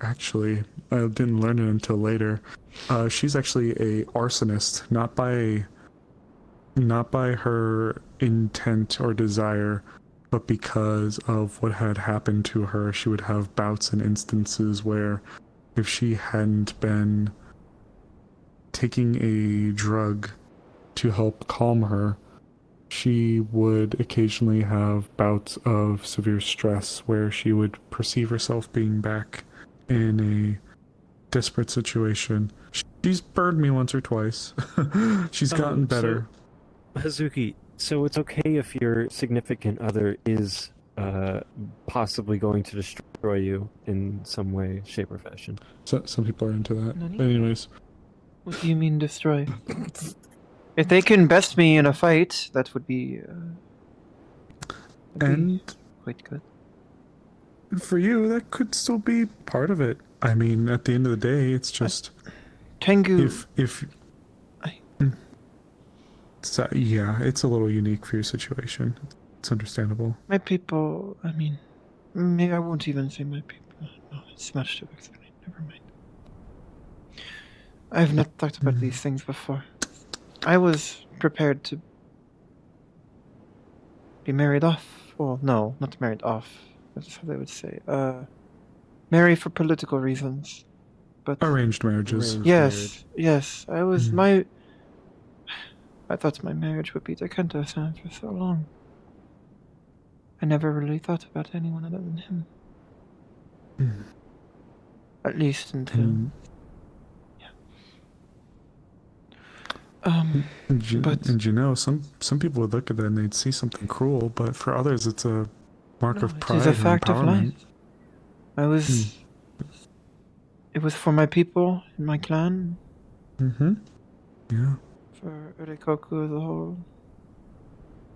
actually, I didn't learn it until later. She's actually a arsonist, not by her intent or desire, but because of what had happened to her. She would have bouts and instances where if she hadn't been taking a drug to help calm her, she would occasionally have bouts of severe stress where she would perceive herself being back in a desperate situation. She's burned me once or twice. She's gotten better. So, Hazuki, so it's okay if your significant other is possibly going to destroy you in some way, shape, or fashion. So, some people are into that. Nani? But anyways. What do you mean destroy? If they can best me in a fight, that would be, quite good. For you, that could still be part of it. I mean, at the end of the day, it's just Tengu. So, yeah, it's a little unique for your situation. It's understandable. My people, I mean, maybe I won't even say my people. No, it's much to explain. Never mind. I have not talked about these things before. I was prepared to be married off. Well, no, not married off. That's how they would say. Marry for political reasons. But Arranged marriages. Yes. I was I thought my marriage would be the Kento-san for so long. I never really thought about anyone other than him. At least until... And you know, some people would look at that and they'd see something cruel, but for others it's a mark of pride. It's a fact and of life. I was... It was for my people in my clan. Yeah. For Urikoku as a whole.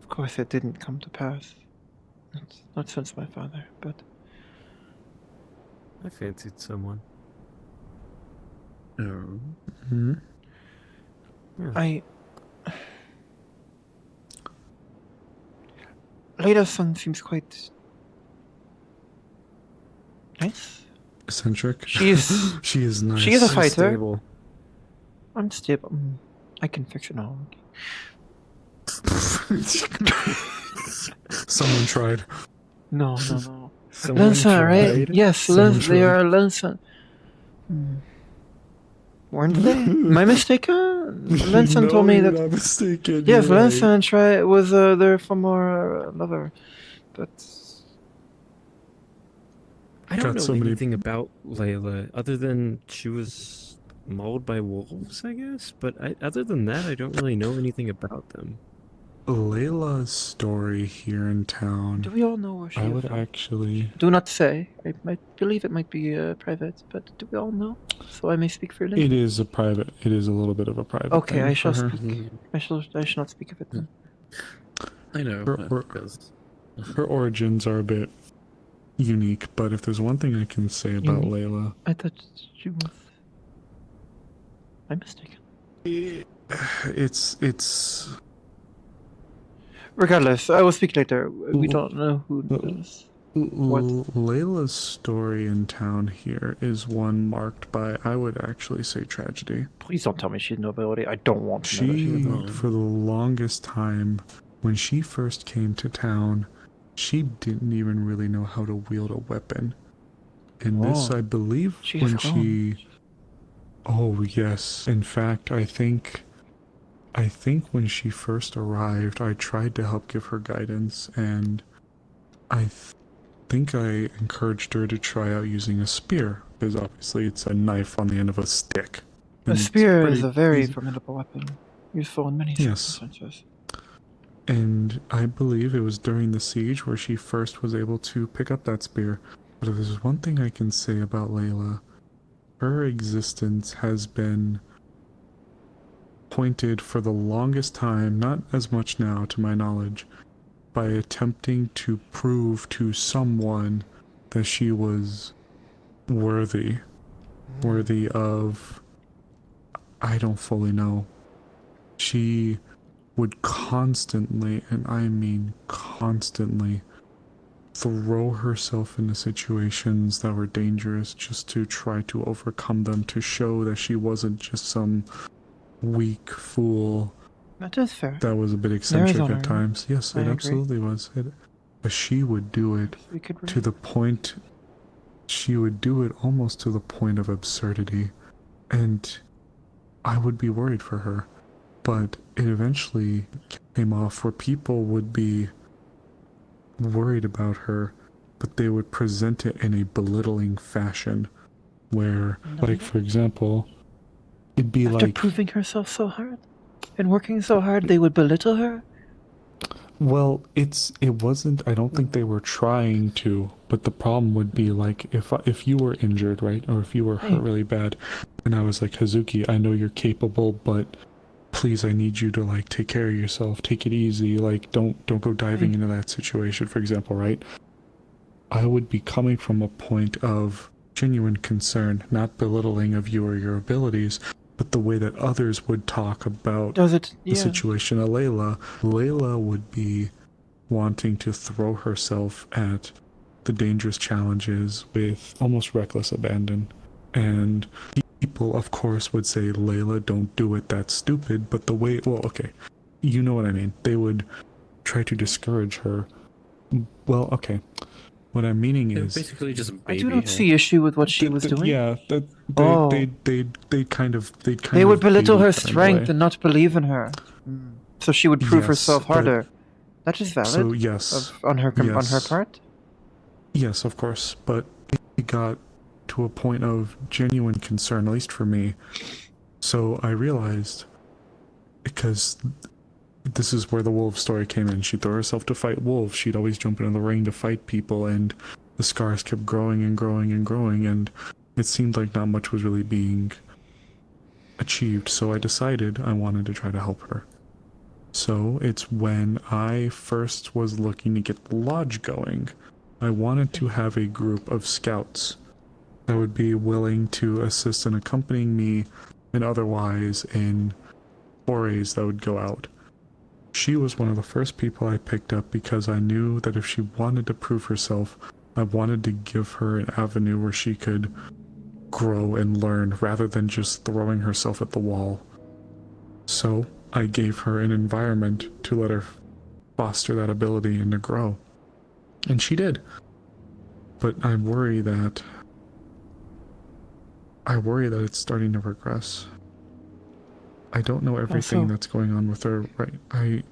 Of course it didn't come to pass. Not since my father, but... I fancied someone. Leda-san seems quite... nice? Eccentric? She is... she is nice. She is a fighter. Stable. I'm stable. I can fix it all. Someone tried. No. Someone Lanza, right? Yes, they are Lanza. Weren't they? Am I mistaken? Lanza told me that... Not mistaken. Yes, Lanza was their former lover, but... I don't know anything about Layla, other than she was mauled by wolves, I guess? But other than that, I don't really know anything about them. Layla's story here in town... Do we all know where she is? I would actually... Do not say. I believe it might be private, but do we all know? So I may speak freely? It is a little bit of a private Okay, thing I shall for her. speak. I shall not speak of it then. I know. Her origins are a bit unique, but if there's one thing I can say about Layla... I thought she was... I'm mistaken. It's... Regardless, I will speak later. We don't know who does what. Layla's story in town here is one marked by, I would actually say, tragedy. Please don't tell me she's nobility. I don't want to know that she's nobility. For the longest time, when she first came to town, she didn't even really know how to wield a weapon. And this, I believe, when she... Oh, yes. In fact, I think when she first arrived, I tried to help give her guidance, and I think I encouraged her to try out using a spear, because obviously it's a knife on the end of a stick. A spear is a very formidable weapon, useful in many circumstances. And I believe it was during the siege where she first was able to pick up that spear. But if there's one thing I can say about Layla, her existence has been pointed for the longest time, not as much now to my knowledge, by attempting to prove to someone that she was worthy of, I don't fully know. She would constantly, and I mean constantly, throw herself into situations that were dangerous just to try to overcome them, to show that she wasn't just some weak fool That is fair. that was a bit There is eccentric honor at in it. times. Yes, I it agree. absolutely was. But she would do it We could to the point, she would do it almost to the point of absurdity, and I would be worried for her. But it eventually came off where people would be worried about her, but they would present it in a belittling fashion, where, like, for example, it'd be After like, proving herself so hard and working so hard, they would belittle her? well, it wasn't, I don't think they were trying to, but the problem would be like, if you were injured, right, or if you were hurt really bad, and I was like, Hazuki, I know you're capable, but please, I need you to, like, take care of yourself, take it easy, like, don't go diving into that situation, for example, right? I would be coming from a point of genuine concern, not belittling of you or your abilities, but the way that others would talk about the situation of Layla. Layla would be wanting to throw herself at the dangerous challenges with almost reckless abandon. And people, of course, would say, Layla, don't do it, that's stupid. But the way, well, okay, you know what I mean. They would try to discourage her. Well, okay. What I'm meaning is, basically just I do not see issue with what she was doing. Yeah, they'd kind of They would belittle her strength and not believe in her, so she would prove herself harder. That is valid. So yes, on her part. Yes, of course, but it got to a point of genuine concern, at least for me. So I realized, because this is where the wolf story came in. She'd throw herself to fight wolves. She'd always jump into the ring to fight people, and the scars kept growing and growing and growing, and it seemed like not much was really being achieved. So I decided I wanted to try to help her. So it's when I first was looking to get the lodge going. I wanted to have a group of scouts that would be willing to assist in accompanying me and otherwise in forays that would go out. She was one of the first people I picked up because I knew that if she wanted to prove herself, I wanted to give her an avenue where she could grow and learn rather than just throwing herself at the wall. So I gave her an environment to let her foster that ability and to grow. And she did. But I worry that it's starting to regress. I don't know everything that's going on with her, right?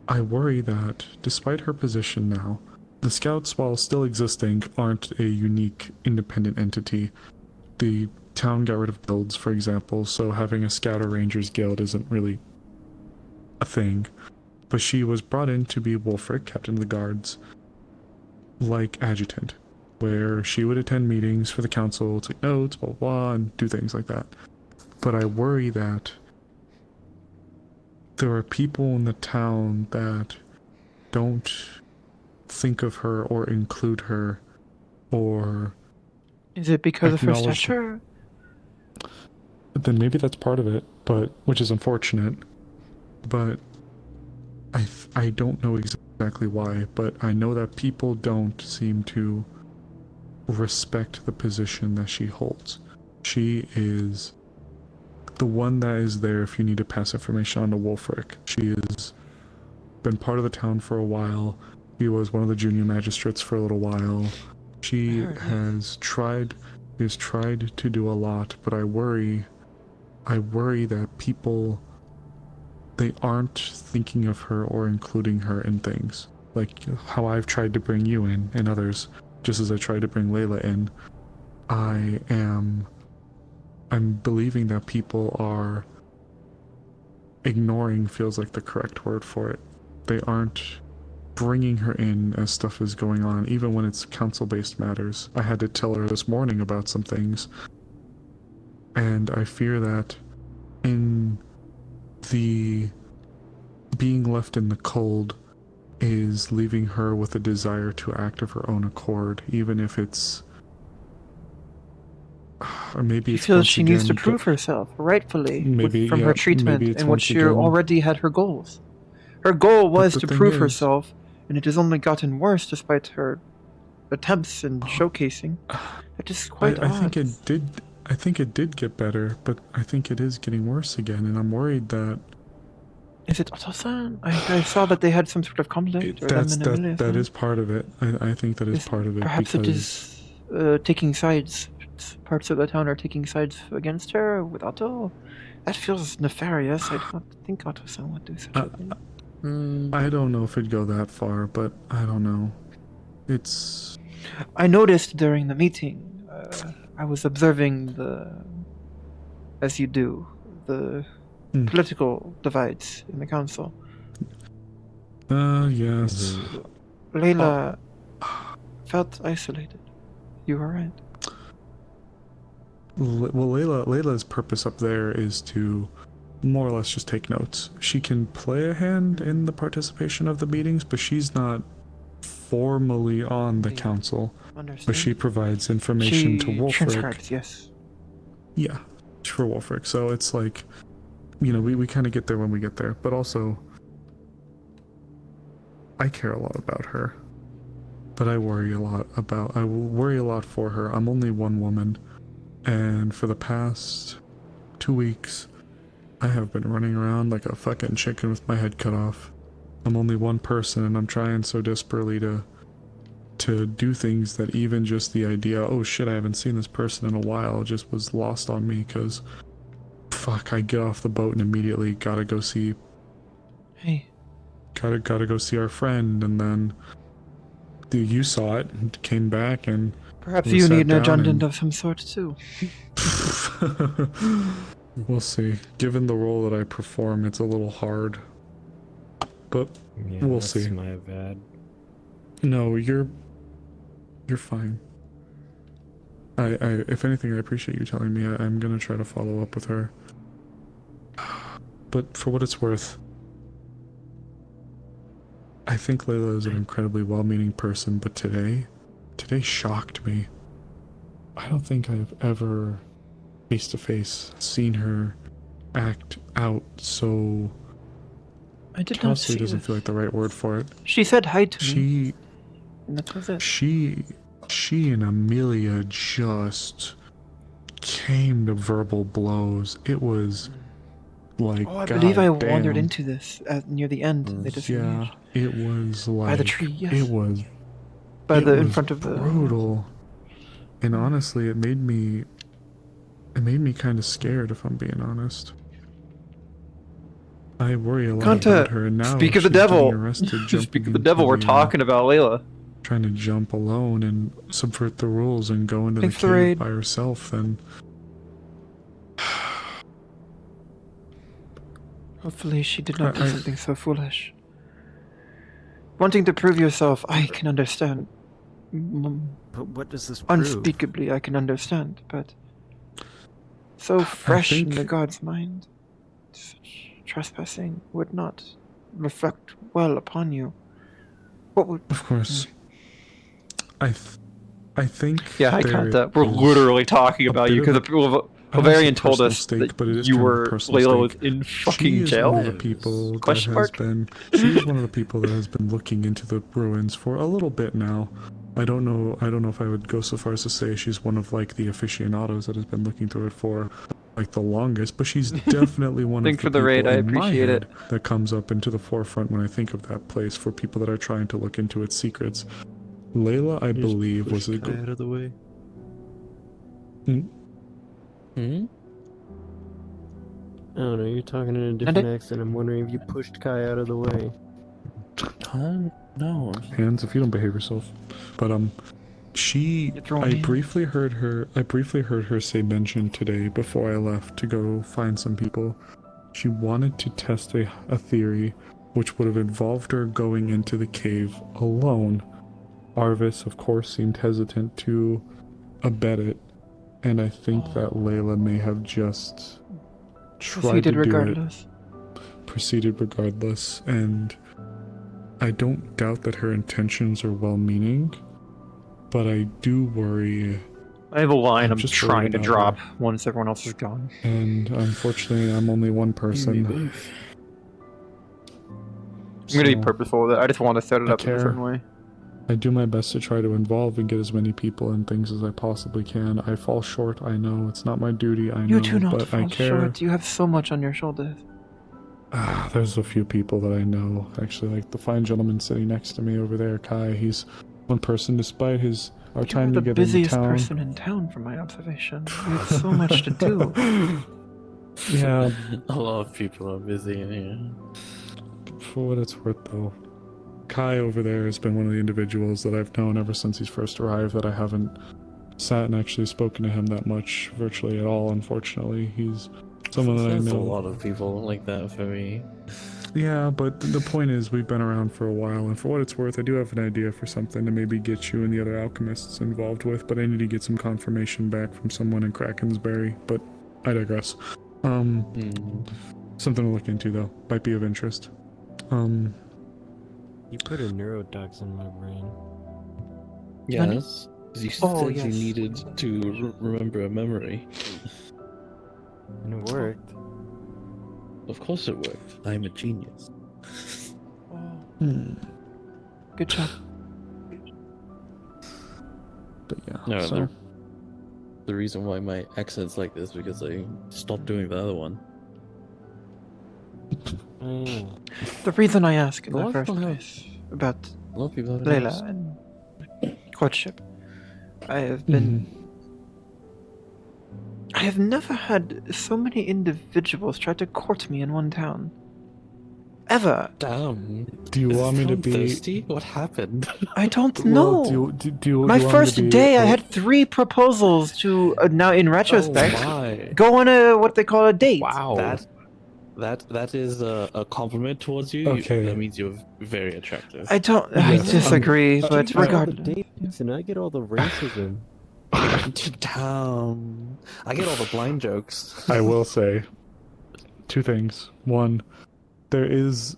I worry that, despite her position now, the Scouts, while still existing, aren't a unique, independent entity. The town got rid of guilds, for example, so having a Scout or Rangers guild isn't really a thing. But she was brought in to be Wolfric, Captain of the Guards, like Adjutant, where she would attend meetings for the council, take notes, blah, blah, blah, and do things like that. But I worry that there are people in the town that don't think of her or include her, or... Is it because of her stature? Then maybe that's part of it, but which is unfortunate. But I don't know exactly why, but I know that people don't seem to respect the position that she holds. She is the one that is there if you need to pass information on to Wolfric. She has been part of the town for a while. She was one of the junior magistrates for a little while. She has tried to do a lot, but I worry that people, they aren't thinking of her or including her in things. Like how I've tried to bring you in and others, just as I tried to bring Layla in. I'm believing that people are ignoring, feels like the correct word for it. They aren't bringing her in as stuff is going on, even when it's council-based matters. I had to tell her this morning about some things, and I fear that in the being left in the cold is leaving her with a desire to act of her own accord, even if it's... Or maybe she feels she needs to prove herself, rightfully, from her treatment, in which she already had her goals. Her goal was to prove herself and it has only gotten worse despite her attempts and showcasing. That is quite I odd. think it did. I think it did get better, but I think it is getting worse again, and I'm worried that Is it Otto-san? I saw that they had some sort of conflict. Or them and Emilia, that is part of it. I think that is part of it. Perhaps because... it is taking sides. Parts of the town are taking sides against her with Otto. That feels nefarious. I don't think Otto-san would do such a thing. I don't know if it'd go that far, but I don't know. It's... I noticed during the meeting, I was observing as you do, the political divides in the council. Yes. Layla felt isolated. You were right. Well, Layla's purpose up there is to more or less just take notes. She can play a hand in the participation of the meetings, but she's not formally on the council. Understood. But she provides information to Wolfric. Transcribes, yes. Yeah, for Wolfric. So it's like, you know, we kind of get there when we get there. But also, I care a lot about her. But I worry a lot for her. I'm only one woman. And for the past 2 weeks, I have been running around like a fucking chicken with my head cut off. I'm only one person, and I'm trying so desperately to do things that even just the idea, oh shit, I haven't seen this person in a while, just was lost on me, because fuck, I get off the boat and immediately gotta go see... Hey. Gotta go see our friend, and then you saw it, and came back, and... Perhaps you need an adjutant of some sort, too. We'll see. Given the role that I perform, it's a little hard. But yeah, we'll that's see. My bad. No, you're fine. If anything, I appreciate you telling me. I'm gonna try to follow up with her. But for what it's worth, I think Layla is an incredibly well-meaning person, but today shocked me. I don't think I've ever face-to-face seen her act out so... I did not see doesn't feel like the right word for it. She said hi to me. And that was it. She and Amelia just came to verbal blows. It was like, I believe I wandered into this near the end. They disengaged. Yeah, it was like... By the tree, yes. It was... in front of the... brutal. And honestly, it made me kind of scared, if I'm being honest. I worry a lot about her, and now speak of the devil. Speak of the devil. We're talking about Layla. Trying to jump alone and subvert the rules and go into the cave by herself, then... Hopefully she did not do something so foolish. Wanting to prove yourself, I can understand. But what does this prove? Unspeakably, I can understand, but... So fresh in the god's mind. Such trespassing would not reflect well upon you. What would... Of course. I think... Yeah, I can't... we're literally talking about you, because Ovarian told us that you were... Layla was in fucking jail? She is one of the people that has been looking into the ruins for a little bit now. I don't know if I would go so far as to say she's one of like the aficionados that has been looking through it for like the longest, but she's definitely one of the Thanks for the raid, I appreciate it. That comes up into the forefront when I think of that place for people that are trying to look into its secrets. Layla, I believe, was a good... out of the way. I don't know, you're talking in a different accent. I'm wondering if you pushed Kai out of the way. No. Hands if you don't behave yourself. But I briefly heard her say mention today before I left to go find some people. She wanted to test a theory which would have involved her going into the cave alone. Arvis, of course, seemed hesitant to abet it, and I think that Layla may have just tried to do it. Proceeded regardless, and I don't doubt that her intentions are well-meaning, but I do worry... I have a line I'm trying to drop once everyone else is gone. And unfortunately, I'm only one person. I'm gonna be purposeful with it. I just want to set it up in a certain way. I do my best to try to involve and get as many people and things as I possibly can. I fall short, I know. It's not my duty, I know. You do not but fall I care. short. You have so much on your shoulders. There's a few people that I know. Actually, like the fine gentleman sitting next to me over there, Kai. He's one person despite our time together in town. You're the busiest person in town from my observation. You have so much to do. Yeah. A lot of people are busy in here. For what it's worth, though, Kai over there has been one of the individuals that I've known ever since he's first arrived that I haven't sat and actually spoken to him that much, virtually at all, unfortunately. He's someone that I know. A lot of people like that for me. Yeah, but the point is, we've been around for a while, and for what it's worth, I do have an idea for something to maybe get you and the other alchemists involved with, but I need to get some confirmation back from someone in Krakensberry, but I digress. Something to look into, though. Might be of interest. You put a neurotox in my brain. Yes. You said you needed to remember a memory. And it worked. Of course it worked. I'm a genius. Good job. But yeah. No, so the reason why my accent's like this is because I stopped doing the other one. The reason I ask in the first place about Layla and courtship, I have been... I have never had so many individuals try to court me in one town. Ever. Damn. Do you want me to be thirsty? What happened? I don't know. Well, My first day, I had 3 proposals to, now in retrospect, go on what they call a date. Wow. That is a compliment towards you. Okay. That means you're very attractive. I disagree, but regardless. And I get all the racism. Damn. I get all the blind jokes. I will say 2 things. One, there is,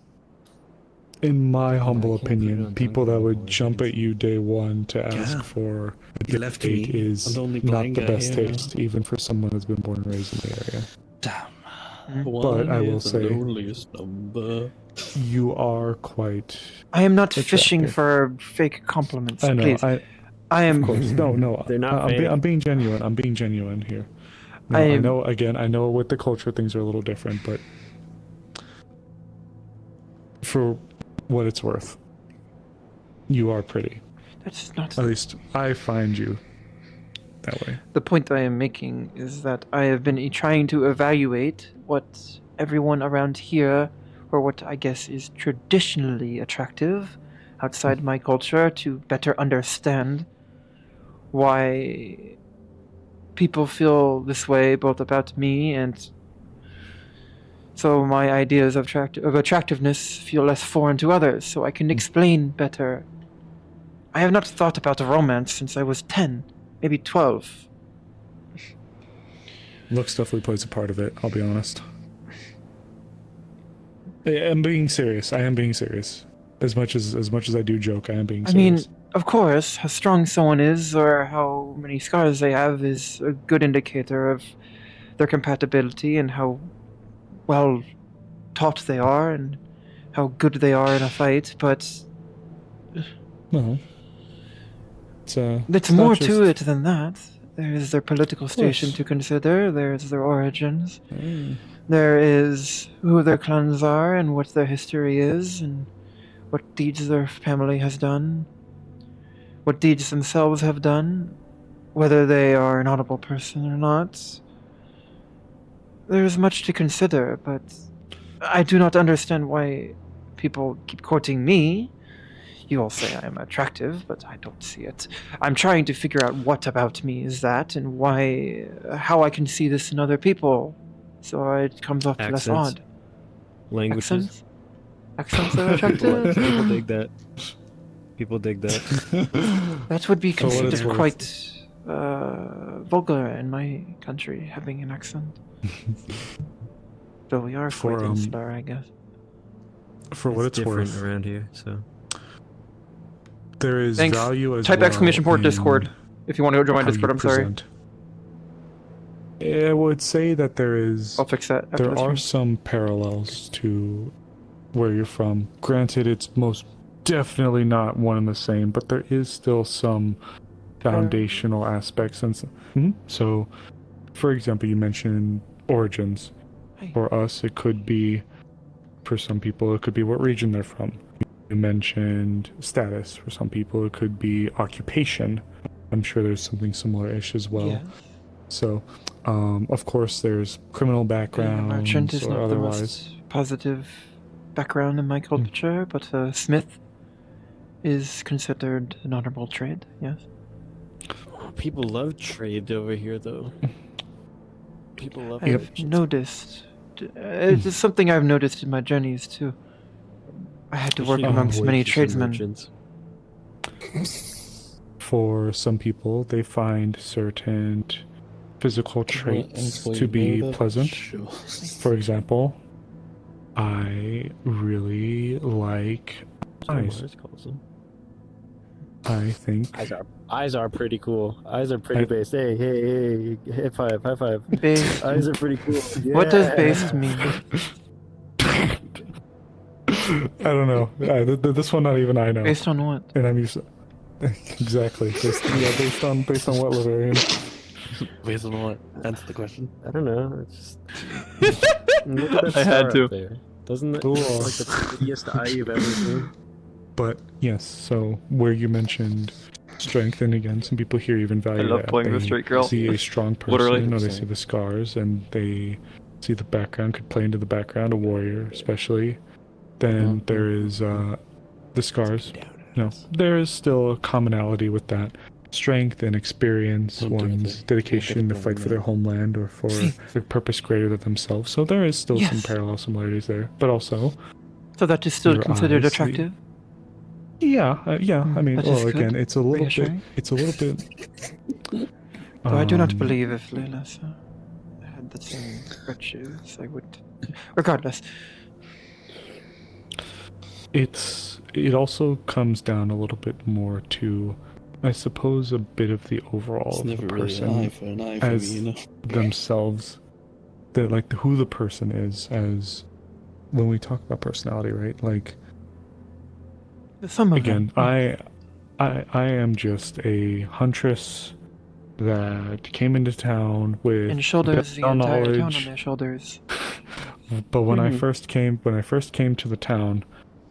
in my humble opinion, people that would jump at you day one to ask for a date is not the best taste, even for someone that's been born and raised in the area. Damn. But I will say, you are quite... I am not fishing for fake compliments, I know, please. I am... Of course, no. They're not I'm being genuine. I'm being genuine here. No, I know, again, I know with the culture things are a little different, but for what it's worth, you are pretty. That's not... At least I find you that way. The point that I am making is that I have been trying to evaluate what everyone around here, or what I guess is traditionally attractive outside my culture, to better understand why people feel this way both about me, and so my ideas of attractiveness feel less foreign to others, so I can explain better. I have not thought about a romance since I was 10, maybe 12. Looks definitely plays a part of it, I'll be honest. I'm being serious. I am being serious. As much as I do joke, I am being serious. I mean, of course, how strong someone is or how many scars they have is a good indicator of their compatibility and how well taught they are and how good they are in a fight, but... No. It's more to it than that. There is their political station to consider, there's their origins, there is who their clans are and what their history is, and what deeds their family has done, what deeds themselves have done, whether they are an honorable person or not. There is much to consider, but I do not understand why people keep courting me. You all say I am attractive, but I don't see it. I'm trying to figure out what about me is that, and how I can see this in other people, so it comes off less odd. Languages. Accents are attractive. People dig that. That would be considered quite vulgar in my country, having an accent. Though we are quite insular, I guess. For what it's different worth, around here, so there is value as Type well exclamation point Discord if you want to join my how Discord. you I'm sorry. present. I would say that there is. I'll fix that. There are some parallels to where you're from. Granted, it's most definitely not one and the same, but there is still some foundational aspects. And so, for example, you mentioned origins. For us, it could be, for some people, it could be what region they're from. You mentioned status. For some people, it could be occupation. I'm sure there's something similar-ish as well. Yeah. So, of course, there's criminal backgrounds merchant is or not otherwise. the most positive background in my culture, but smith is considered an honorable trade, yes. People love trade over here, though. People love I've noticed. It's something I've noticed in my journeys, too. I had to work amongst many tradesmen. For some people, they find certain physical traits to be pleasant. Sure. For example, I really like eyes. I think Eyes are pretty cool. Eyes are pretty based. Hey, high five. Based. Eyes are pretty cool. Yeah. What does based mean? I don't know. This one, not even I know. Based on what? And I'm used to... Exactly. Based on what, Laverian? Based on what? Answer the question. I don't know. It's just... Look at that I had star to. up there. Doesn't it look like the prettiest eye you've ever seen? But yes, so where you mentioned strength, and again, some people here even value I love that. playing They the straight girl. see a strong person, Literally. you know, they see the scars, and they see the background, could play into the background, a warrior especially. Then there is the scars. No, there is still a commonality with that. Strength and experience, one's dedication to fight for their homeland or for a purpose greater than themselves. So there is still some parallel similarities there. But also... So that is still your considered eyes, attractive? Yeah. I mean, That is good. again, it's a little Reassuring. bit... It's a little bit... Though I do not believe if Layla had the same virtues, I would... Regardless. It also comes down a little bit more to, I suppose, a bit of the overall It's of the never really person an eye for an eye for as me, you know? themselves. That, like, who the person is, as when we talk about personality, right? Like, Some of again, them. I am just a huntress that came into town with And shoulders the entire town on knowledge. their shoulders. But when I first came to the town,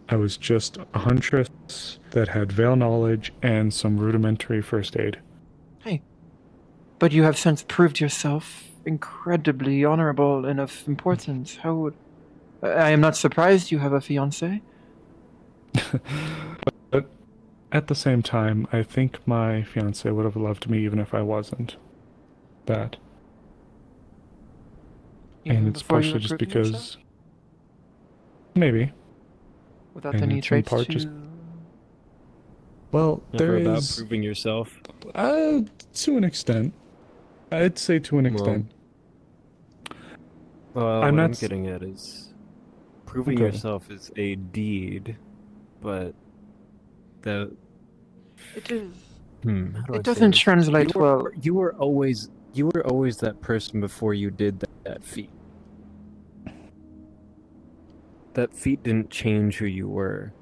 I was just a huntress that had veil knowledge and some rudimentary first aid. Hey. But you have since proved yourself incredibly honorable and of importance. How would... I am not surprised you have a fiancé. But at the same time, I think my fiancé would have loved me even if I wasn't that. Even And it's before you partially just proved because... yourself? Maybe. Without and any it's in traits part to... just- Well, Never there about is... proving yourself. To an extent. I'd say to an extent. Well, I'm what not I'm s- getting at is proving Okay. yourself is a deed, but the It is. how do I say It doesn't this? translate well. You were always that person before you did that feat. That feat didn't change who you were.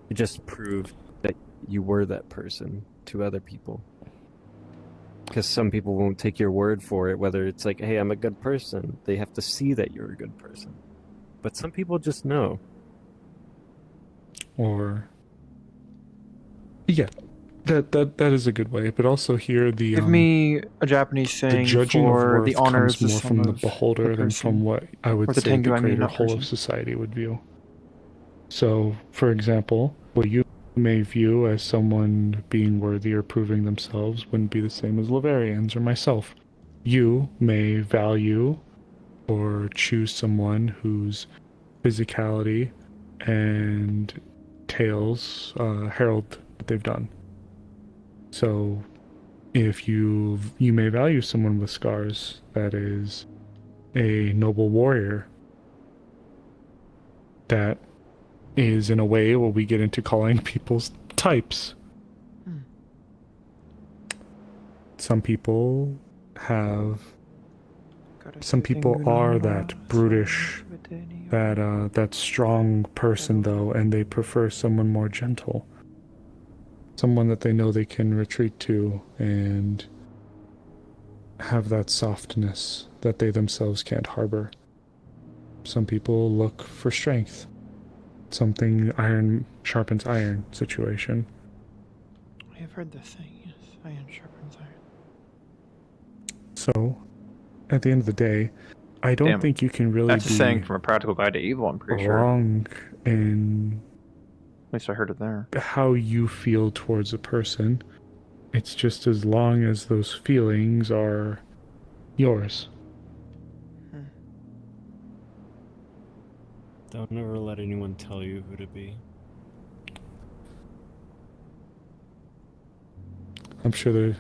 It just proved that you were that person to other people. Because some people won't take your word for it, whether it's like, hey, I'm a good person. They have to see that you're a good person. But some people just know. Or... Yeah. That is a good way. But also here, the... Give me a Japanese the saying judging of for worth the honor comes is the more sum from the of beholder than from person. what I would Or the say tengu, the I mean, greater not whole person. of society would view. So, for example, what you may view as someone being worthy or proving themselves wouldn't be the same as Laverians or myself. You may value or choose someone whose physicality and tales herald what they've done. So, if you may value someone with scars that is a noble warrior that is in a way where we get into calling people's types. Some people have... Some people are that brutish that strong person though, and they prefer someone more gentle, someone that they know they can retreat to and have that softness that they themselves can't harbor. Some people look for strength, something iron sharpens iron situation. I have heard this saying, yes, iron sharpens iron. So, at the end of the day, I don't Damn. think you can really That's a be saying from A Practical Guide to Evil, I'm pretty sure. wrong in At least I heard it there. how you feel towards a person. It's just as long as those feelings are yours. Don't ever let anyone tell you who to be. I'm sure there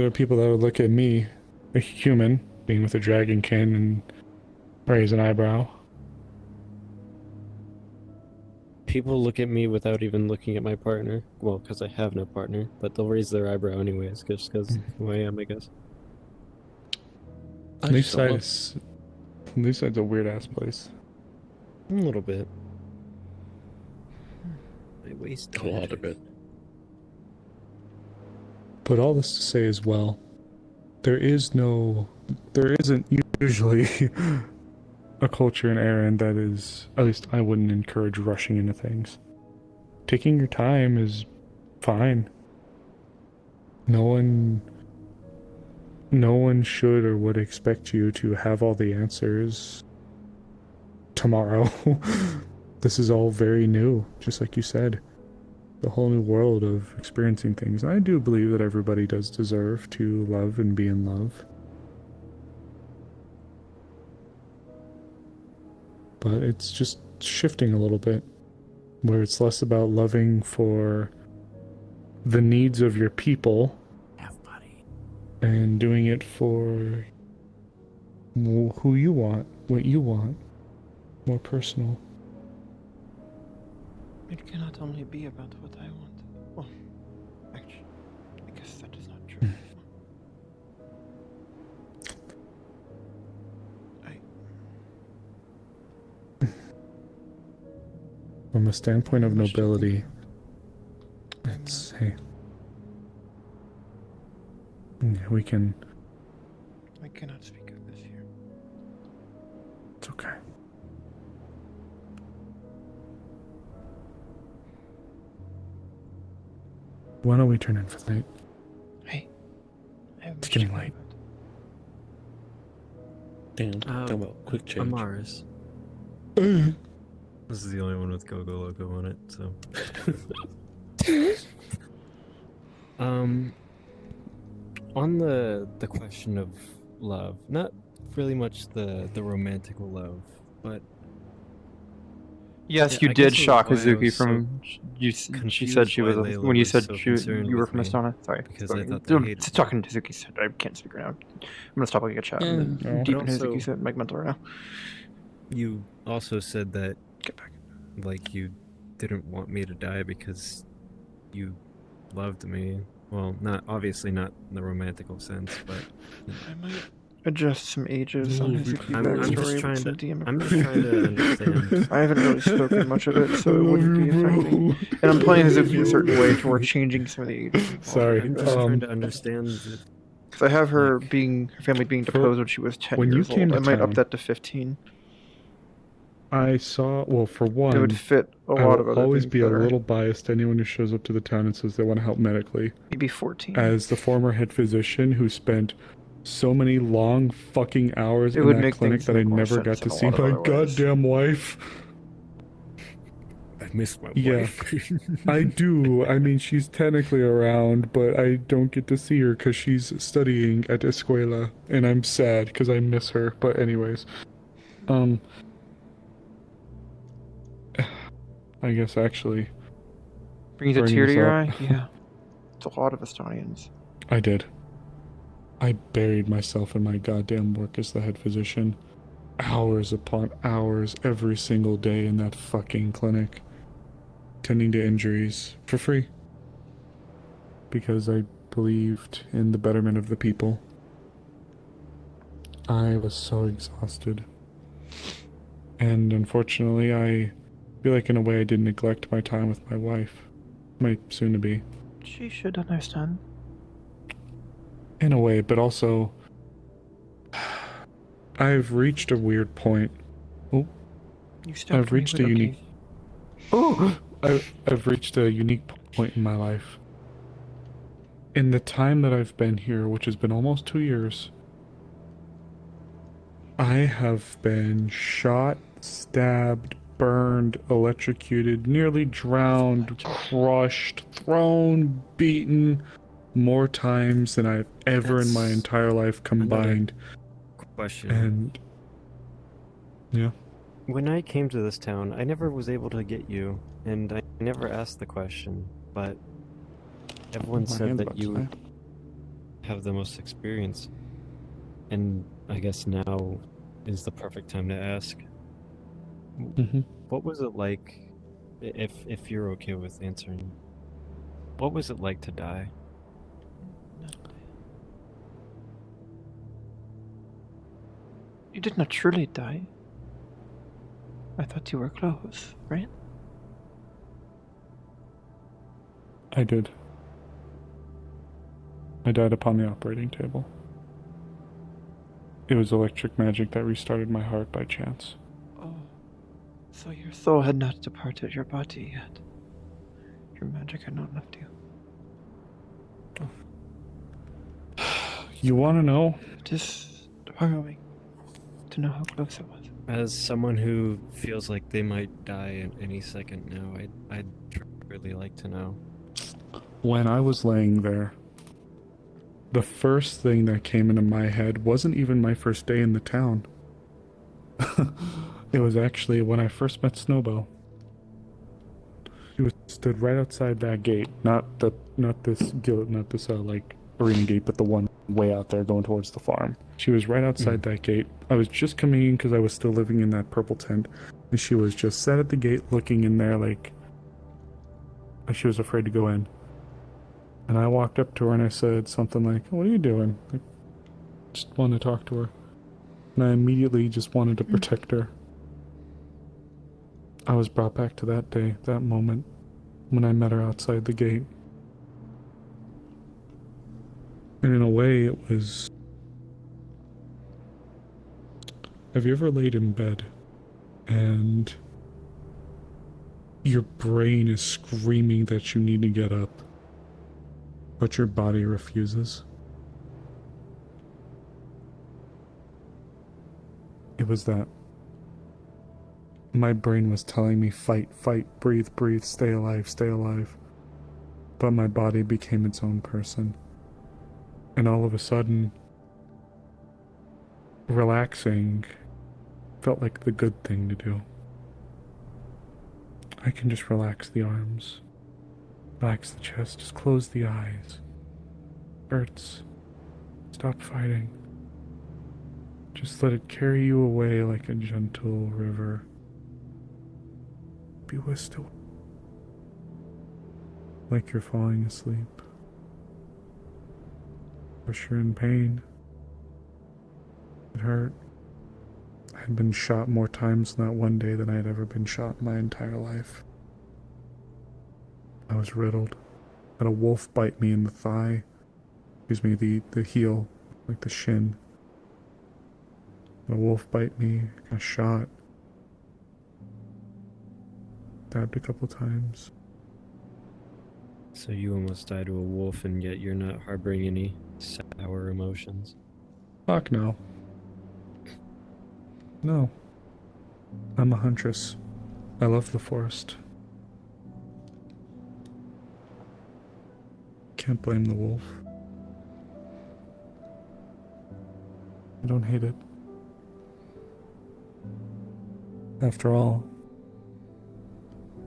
are people that would look at me, a human, being with a dragonkin, and raise an eyebrow. People look at me without even looking at my partner. Well, because I have no partner, but they'll raise their eyebrow anyways, just because who I am, I guess. Leafside's a weird ass place. A little bit. I waste A lot of it. But all this to say as well, there isn't usually a culture in Aaron that is, at least I wouldn't encourage rushing into things. Taking your time is fine. No one should or would expect you to have all the answers tomorrow. This is all very new, just like you said. The whole new world of experiencing things. And I do believe that everybody does deserve to love and be in love. But it's just shifting a little bit, where it's less about loving for the needs of your people and doing it for who you want, what you want, more personal. It cannot only be about what I want. Well, actually, I guess that is not true. From a standpoint of nobility, it's, hey, we can... I cannot speak of this here. It's okay. Why don't we turn in for the night? Hey, I have It's getting late. Damn, talking about quick change. Amaris. This is the only one with Go-Go logo on it, so. On the question of love, not really much the romantical love, but yes, yeah, you I did guess shock why I Hazuki was from she confused said she was why a, Layla when you was said so concerned you were with from me, Astana. Sorry, because I thought I'm they hated me. talking to Hazuki said I can't speak right now. I'm gonna stop looking at chat. I'm No. deep But in also- Hazuki said make mental right now. You also said that Get back. like you didn't want me to die because you loved me. Well, obviously not in the romantical sense, but I might adjust some ages on Hazuki's I'm backstory just with trying some to DM. I'm just trying to understand. I haven't really spoken much of it, so it wouldn't be affecting. And I'm playing Hazuki in a certain way to where changing some of the ages. involved. Sorry. I'm just trying to understand. Because I have her Like, her family being deposed when she was 10 when you years came old. to I might up town- that to 15. I saw, well, for It one, would fit a I lot of will other always things be better. a little biased to anyone who shows up to the town and says they want to help medically. Maybe 14. As the former head physician who spent so many long fucking hours It in would that make clinic things that I make more never sense got to in a see lot of my other ways. goddamn wife. I miss my Yeah. wife. I do. I mean, she's technically around, but I don't get to see her because she's studying at Escuela, and I'm sad because I miss her. But anyways, I guess actually, Brings a bring tear to this your up. eye? Yeah. It's a lot of Estonians. I did. I buried myself in my goddamn work as the head physician. Hours upon hours every single day in that fucking clinic. Tending to injuries for free. Because I believed in the betterment of the people. I was so exhausted. And unfortunately, I feel like in a way I did neglect my time with my wife, my soon-to-be. She should understand. In a way, but also, I've reached a weird point. Oh, You stopped me, reached but a okay. unique. Oh, I've reached a unique point in my life. In the time that I've been here, which has been almost 2 years, I have been shot, stabbed, burned, electrocuted, nearly drowned, crushed, thrown, beaten more times than I've ever in my That's entire life combined. Question. And yeah. When I came to this town, I never was able to get you, and I never asked the question, but everyone My said hand's that about you to die. have the most experience. And I guess now is the perfect time to ask. What was it like, if you're okay with answering, what was it like to die? You did not truly die. I thought you were close, right? I did. I died upon the operating table. It was electric magic that restarted my heart by chance. Oh, so your soul had not departed your body yet. Your magic had not left you. You want to know? It is harrowing to know how close it was. As someone who feels like they might die at any second now, I'd really like to know. When I was laying there, the first thing that came into my head wasn't even my first day in the town. It was actually when I first met Snowbell. She stood right outside that gate, not this like arena gate, but the one way out there going towards the farm. She was right outside that gate. I was just coming in because I was still living in that purple tent, and she was just sat at the gate looking in there like she was afraid to go in. And I walked up to her and I said something like, "What are you doing?" I just wanted to talk to her. And I immediately just wanted to protect her. I was brought back to that day, that moment, when I met her outside the gate. And in a way, it was... Have you ever laid in bed and your brain is screaming that you need to get up, but your body refuses? It was that. My brain was telling me fight, fight, breathe, breathe, stay alive, stay alive. But my body became its own person. And all of a sudden, relaxing felt like the good thing to do. I can just relax the arms, relax the chest, just close the eyes. Hurts. Stop fighting. Just let it carry you away like a gentle river. Be whisked away. Like you're falling asleep. Or you're in pain. It hurt. I had been shot more times in that one day than I had ever been shot in my entire life. I was riddled. Had a wolf bite me in the thigh. Excuse me, the heel, like the shin. Had a wolf bite me, got shot. Stabbed a couple times. So you almost died to a wolf, and yet you're not harboring any sour emotions? Fuck no. No. I'm a huntress. I love the forest. Can't blame the wolf. I don't hate it. After all,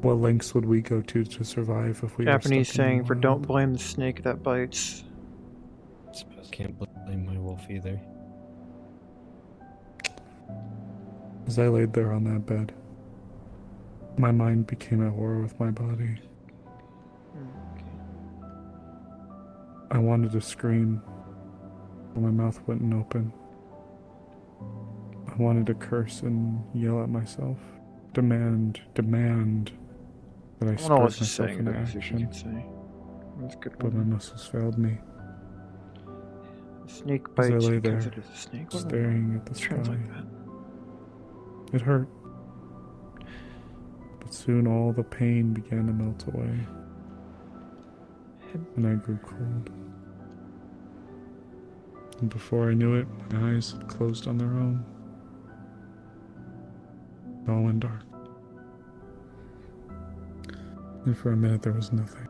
what lengths would we go to survive if we Japanese were stuck in saying the for wild? don't blame the snake that bites. I suppose I can't blame my wolf either. As I laid there on that bed, my mind became at war with my body. Okay. I wanted to scream, but my mouth wouldn't open. I wanted to curse and yell at myself. Demand that I What spurt else is myself saying into that you action. can say? That's a good But my one. muscles failed me A snake as I bites lay because there, it is a snake. What staring at the let's translate sky. that. It hurt. But soon all the pain began to melt away, and I grew cold. And before I knew it, my eyes closed on their own. It all went dark. And for a minute there was nothing.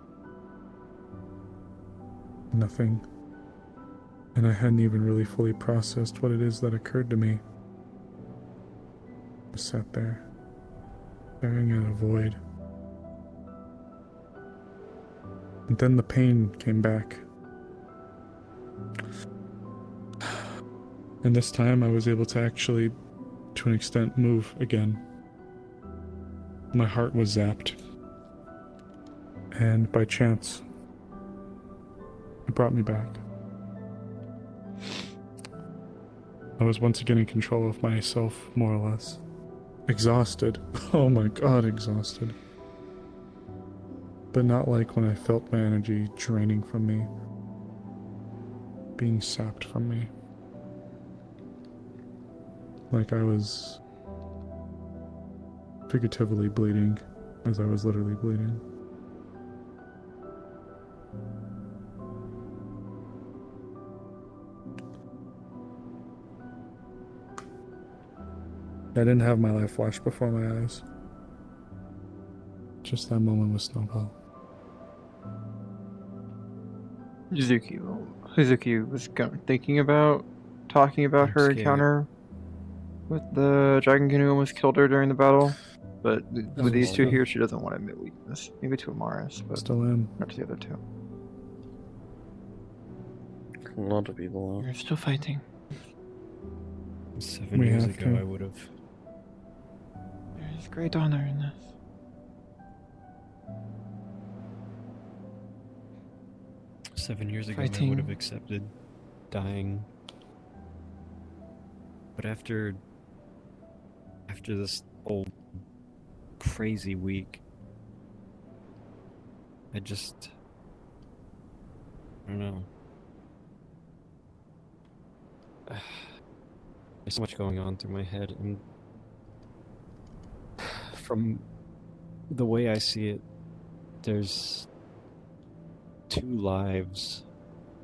Nothing. And I hadn't even really fully processed what it is that occurred to me. I sat there, staring at a void. And then the pain came back. And this time I was able to actually, to an extent, move again. My heart was zapped. And by chance, it brought me back. I was once again in control of myself, more or less. Exhausted. Oh my god, exhausted. But not like when I felt my energy draining from me. Being sapped from me. Like I was figuratively bleeding as I was literally bleeding. I didn't have my life flash before my eyes. Just that moment with Snowball. Hazuki was thinking about talking about I'm her scared. encounter with the dragon canoe almost killed her during the battle. But with these two Still- here, she doesn't want to admit weakness. Maybe to Amaris, but Still am. not to the other two. A lot of people are. You're still fighting. 7 We years have ago, to. I would have. There's great honor in this. Seven years ago, I Fighting. would have accepted dying. But after this whole crazy week, I don't know. There's so much going on through my head, and from the way I see it, there's 2 lives.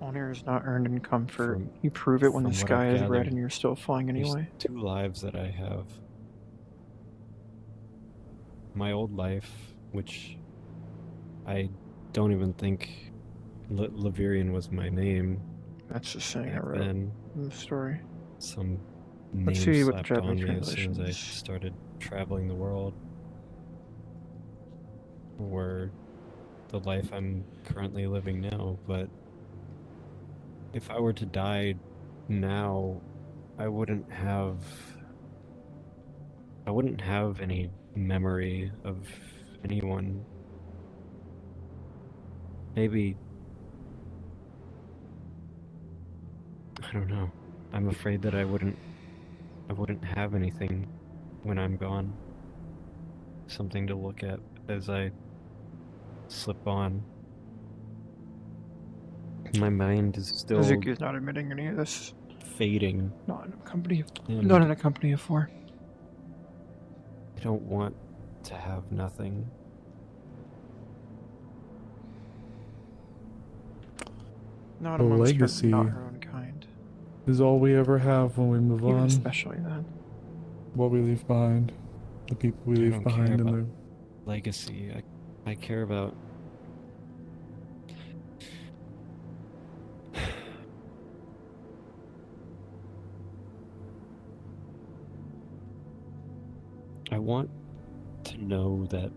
Honor is not earned in comfort. From- You prove it when the from what sky I've is red gathered, and you're still flying There's anyway. 2 lives that I have. My old life, which I don't even think Laverian was my name That's the saying I back wrote then. in the story. Some Let's name see what the slapped on Japanese me as soon as I translations. started traveling the world. Or the life I'm currently living now, but if I were to die now, I wouldn't have any memory of anyone. Maybe, I don't know. I'm afraid that I wouldn't have anything when I'm gone. Something to look at as I slip on. My mind is still Hazuki is not admitting any of this. fading. Not in a company of, And not in a company of 4. I don't want to have nothing. Not A amongst legacy. her, not her own kind. Is all we ever have when we move Even on. especially that. What we leave behind. The people we I leave don't care behind and about the legacy. I care about I want to know that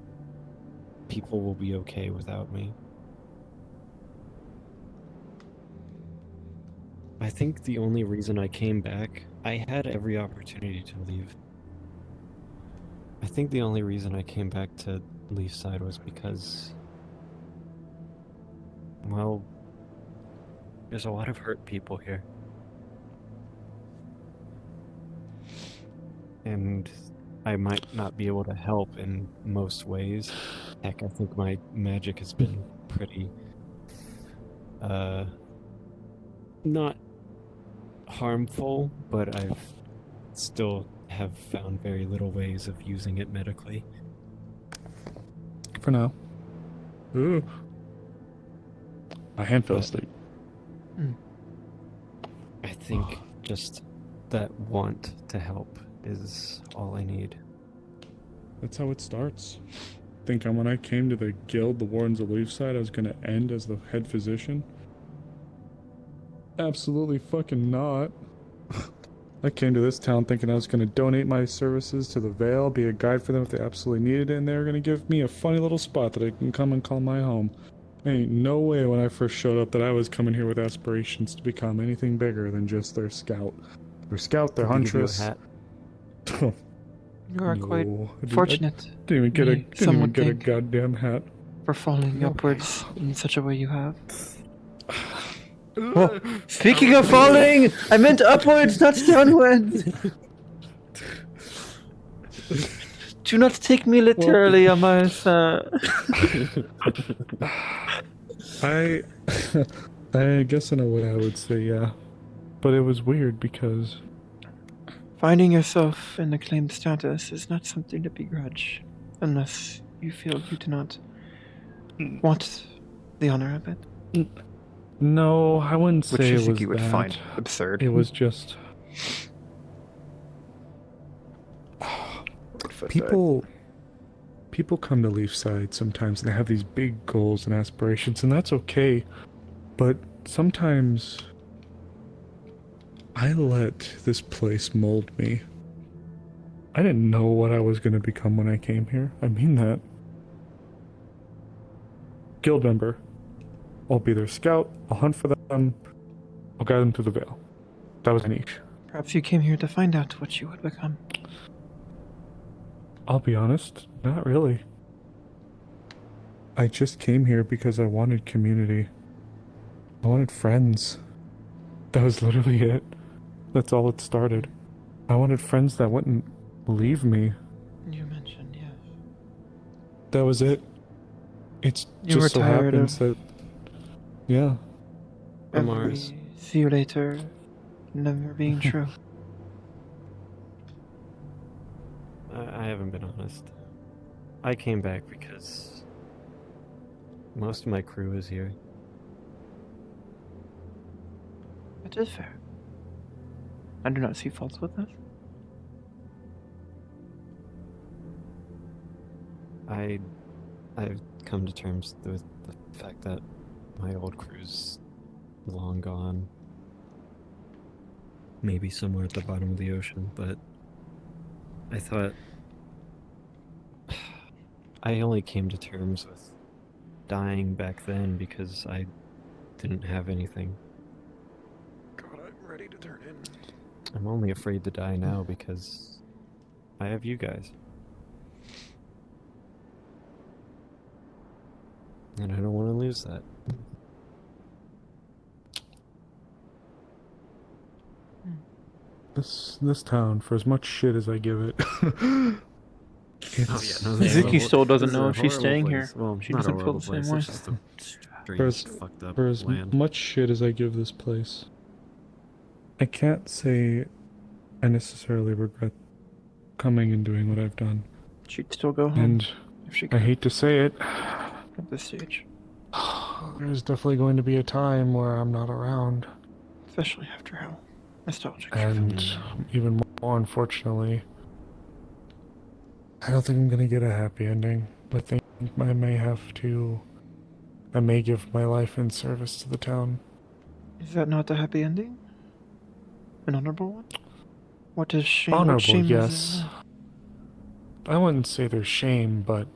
people will be okay without me. I think the only reason I came back, I had every opportunity to leave. I think the only reason I came back to Leafside was because, well, there's a lot of hurt people here. and I might not be able to help in most ways. Heck, I think my magic has been pretty, not harmful, but I've still have found very little ways of using it medically. For now. Ooh. My hand fell asleep. I think just that want to help is all I need. That's how it starts. Think when I came to the guild, the Wardens of Leafside, I was gonna end as the head physician? Absolutely fucking not. I came to this town thinking I was gonna donate my services to the Vale, be a guide for them if they absolutely needed it, and they were gonna give me a funny little spot that I can come and call my home. Ain't no way when I first showed up that I was coming here with aspirations to become anything bigger than just their scout. Their scout, their Did they give you a huntress. hat? You are quite No, fortunate didn't even get Me, someone a think. goddamn hat. for falling No. upwards in such a way you have. Oh, speaking of falling, I meant upwards, not downwards. Do not take me literally, Amasa. I I guess in a way I would say yeah. But it was weird because Finding yourself in acclaimed status is not something to begrudge, unless you feel you do not want the honor of it. no, I wouldn't Which say it Hazuki was would that. find absurd. It was just people come to Leafside sometimes and they have these big goals and aspirations, and that's okay. But sometimes I let this place mold me. I didn't know what I was going to become when I came here. I mean that. Guild member. I'll be their scout. I'll hunt for them. I'll guide them through the Vale. That was my niche. Perhaps you came here to find out what you would become. I'll be honest, not really. I just came here because I wanted community. I wanted friends. That was literally it. That's all it started. I wanted friends that wouldn't leave me. You mentioned, yes. That was it. It's You were just so tired happens that... Yeah. Every see you later never being true. I haven't been honest. I came back because most of my crew is here. It is fair. I do not see faults with this. I've come to terms with the fact that my old crew's long gone. Maybe somewhere at the bottom of the ocean, but I thought I only came to terms with dying back then because I didn't have anything. God, I'm ready to turn in. I'm only afraid to die now because I have you guys. And I don't want to lose that. This town, for as much shit as I give it, it's, Hazuki still doesn't know if she's staying here. Well, She not doesn't a feel horrible the same place. way. It's just a For strange, as- fucked up for as land. much shit as I give this place, I can't say I necessarily regret coming and doing what I've done. She'd still go home And if she I could hate to say it, at this stage. there's definitely going to be a time where I'm not around. Especially after how nostalgic. And even more unfortunately, I don't think I'm gonna get a happy ending. I think I may give my life in service to the town. Is that not a happy ending? An honorable one? What is shame? What Honorable, shame yes. is I wouldn't say there's shame, but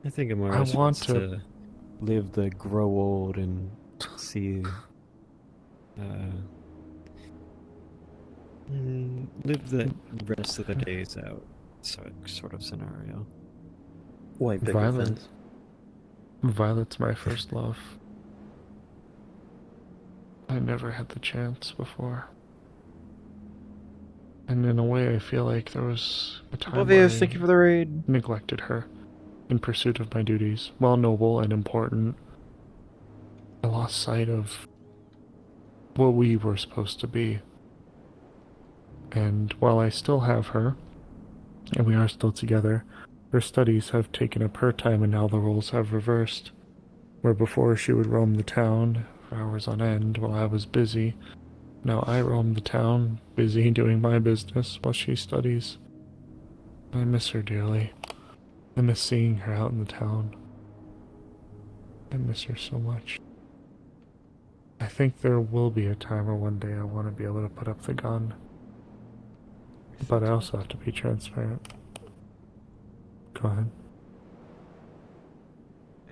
I think Amara I want wants to- to live the grow old and see, live the rest of the days out, sort of scenario. Why bigger Violet. things? Violet's my first love. I never had the chance before. And in a way, I feel like there was a time where Oblivious, thank you for the raid. I neglected her in pursuit of my duties. While noble and important, I lost sight of what we were supposed to be. And while I still have her, and we are still together, her studies have taken up her time and now the roles have reversed. Where before she would roam the town for hours on end while I was busy, now I roam the town, busy doing my business while she studies. I miss her dearly. I miss seeing her out in the town. I miss her so much. I think there will be a time where one day I want to be able to put up the gun. But I also have to be transparent. Go ahead.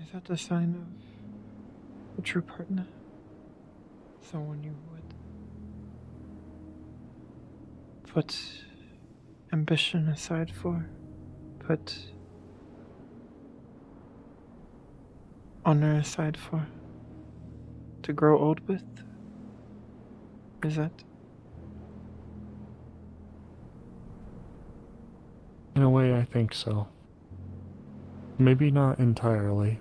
Is that the sign of a true partner? Someone you would put ambition aside for, put honor aside for, to grow old with? Is that? In a way, I think so. Maybe not entirely.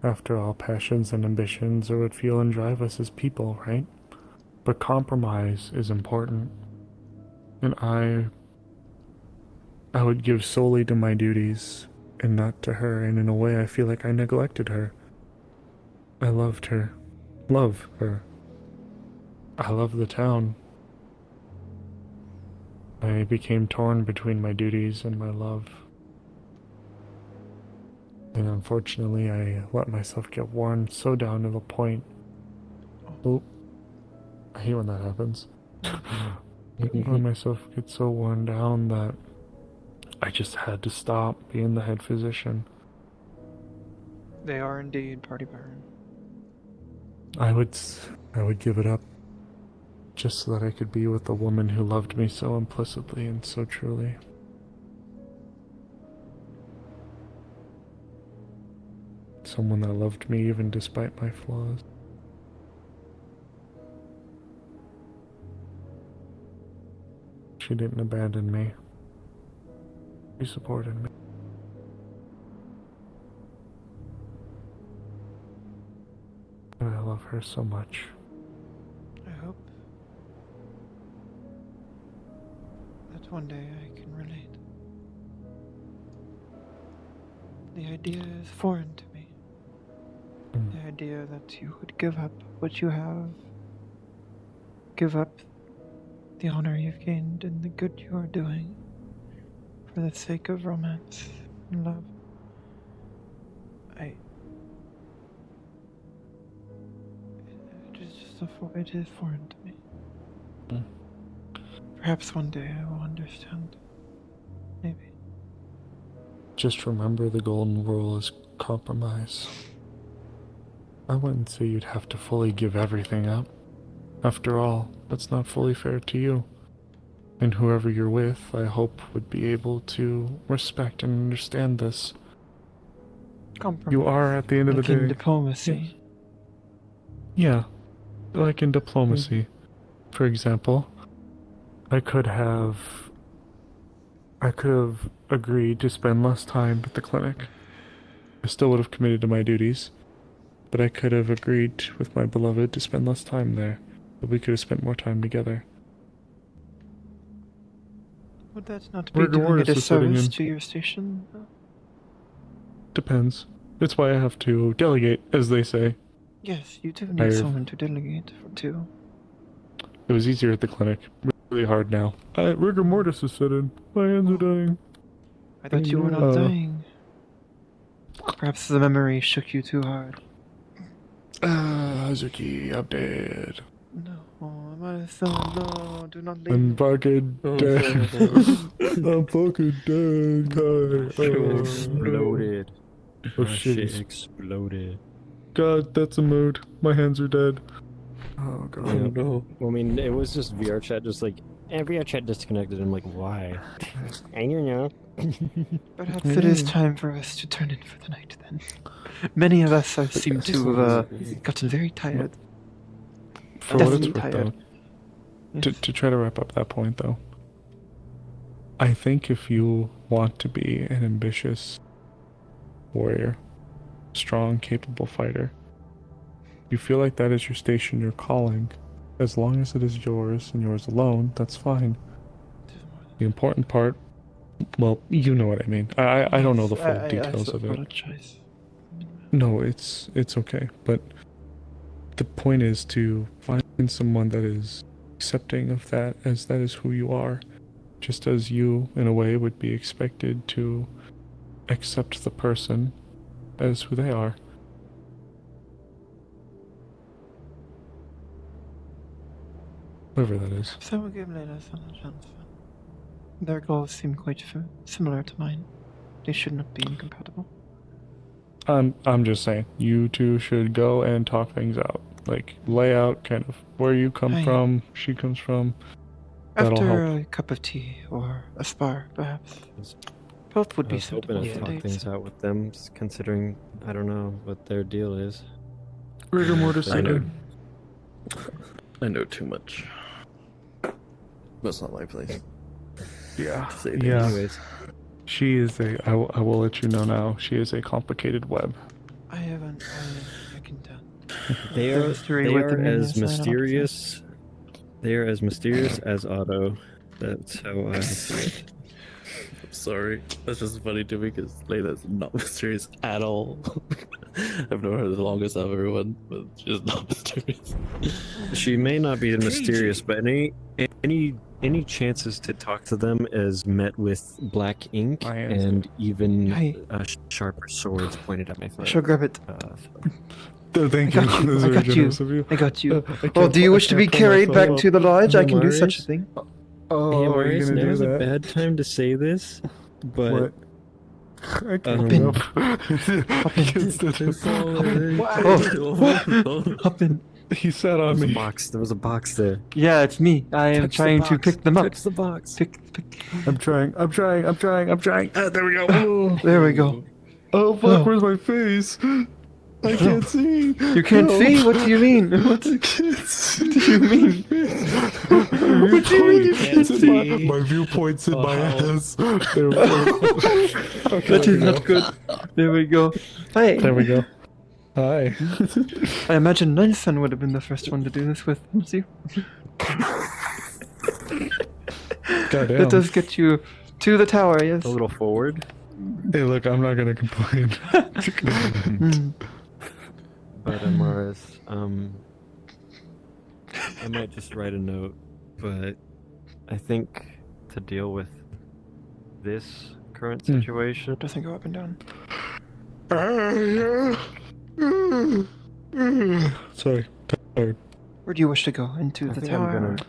After all, passions and ambitions are what fuel and drive us as people, right? But compromise is important. And I would give solely to my duties and not to her, and in a way I feel like I neglected her. I loved her. Love her. I love the town. I became torn between my duties and my love. And unfortunately, I let myself get worn so down to the point. Oh, I hate when that happens. I let myself get so worn down that I just had to stop being the head physician. They are indeed party baron. I would give it up just so that I could be with the woman who loved me so implicitly and so truly. Someone that loved me even despite my flaws. She didn't abandon me. She supported me. And I love her so much. I hope that one day I can relate. The idea is foreign to me. The idea that you would give up what you have, give up the honor you've gained and the good you are doing for the sake of romance and love. It is foreign to me. Perhaps one day I will understand. Maybe. Just remember the golden rule is compromise. I wouldn't say you'd have to fully give everything up. After all, that's not fully fair to you. And whoever you're with, I hope, would be able to respect and understand this. Compromise. You are, at the end of the Like in day... diplomacy. Yeah, like in diplomacy. For example, I could have agreed to spend less time at the clinic. I still would have committed to my duties, but I could have agreed with my beloved to spend less time there, but we could have spent more time together. Would that not be doing a Wardens is sitting disservice in. to your station? Depends. That's why I have to delegate, as they say. Yes, you do need I've- someone to delegate to. It was easier at the clinic. Really hard now. Rigor mortis is sitting. My hands are dying. I thought you were not dying. Perhaps the memory shook you too hard. Hazuki, I'm dead. No, my son, no, do not leave I'm me. fucking dead. I'm fucking dead, Kai. Exploded. Oh, My shit. shit exploded. God, that's a mood. My hands are dead. Oh, God. Oh no. Well, I mean, it was just VRChat, just like, VRChat disconnected. I'm like, why? I don't know. Perhaps it is time for us to turn in for the night then. Many of us have seemed to have gotten very tired. For what it's Definitely worth, though, tired. Yes. to try to wrap up that point, though, I think if you want to be an ambitious warrior, strong, capable fighter, you feel like that is your station, your calling, as long as it is yours and yours alone, that's fine. The important part, well, you know what I mean. I don't know the full details of it. Apologize. No, it's okay. But the point is to find someone that is accepting of that, as that is who you are, just as you, in a way, would be expected to accept the person as who they are. Whatever that is. So we'll give Layla a chance. Their goals seem quite similar to mine. They should not be incompatible. I'm just saying, you two should go and talk things out. Like, lay out kind of where you come from, she comes from. That'll After help. a cup of tea or a spar, perhaps. Both would I be was hoping suitable to for talk dates. things out with them, just considering I don't know what their deal is. Rigor mortis. I know. I know too much. That's not my place. Yeah. To say things. Yeah. Anyways, She is I will let you know now. She is a complicated web. I can tell. they The are history they with are the minions, as I know what to say. mysterious. They are as mysterious as Otto. That's how I see it. I'm sorry. That's just funny to me because Layla's not mysterious at all. I've known her the longest of everyone, but she's not mysterious. She may not be mysterious, but any chances to talk to them is met with black ink I answered. and even Hey. sharper swords pointed at my I throat. shall grab it. Thank I you. got you. This is I very got you. generous of you. I got you. I Oh, can't do you pull- wish I to be can't pull carried myself back up. to the lodge? I can do Mars? such a thing. Oh, Hey, are you Marius, gonna now do is a that? bad time to say this, but What? I can't Um, get up. Hop I in. can't stand up. Oh, hop in. He sat there on was a me. box. There was a box there. Yeah, it's me. I am Touch the trying to box. pick them up. Touch the box. Pick. I'm trying. There we go. There we go. Oh fuck, Oh. where's my face? I can't see. You can't No. see? What do you mean? What I can't see. do you mean? What do you mean you can't see? see? My viewpoint's in my Oh. ass. There we go. Okay, That there is we not go. good. There we go. Hi. There we go. Hi. I imagine Nelson would have been the first one to do this with. Let's see. Goddamn. That does get you to the tower, yes. A little forward. Hey, look, I'm not gonna complain. Hmm. But Amaris, I might just write a note, but I think to deal with this current situation, Doesn't go up and down. Sorry. Tired. Where do you wish to go? Into I the think tower? I'm gonna.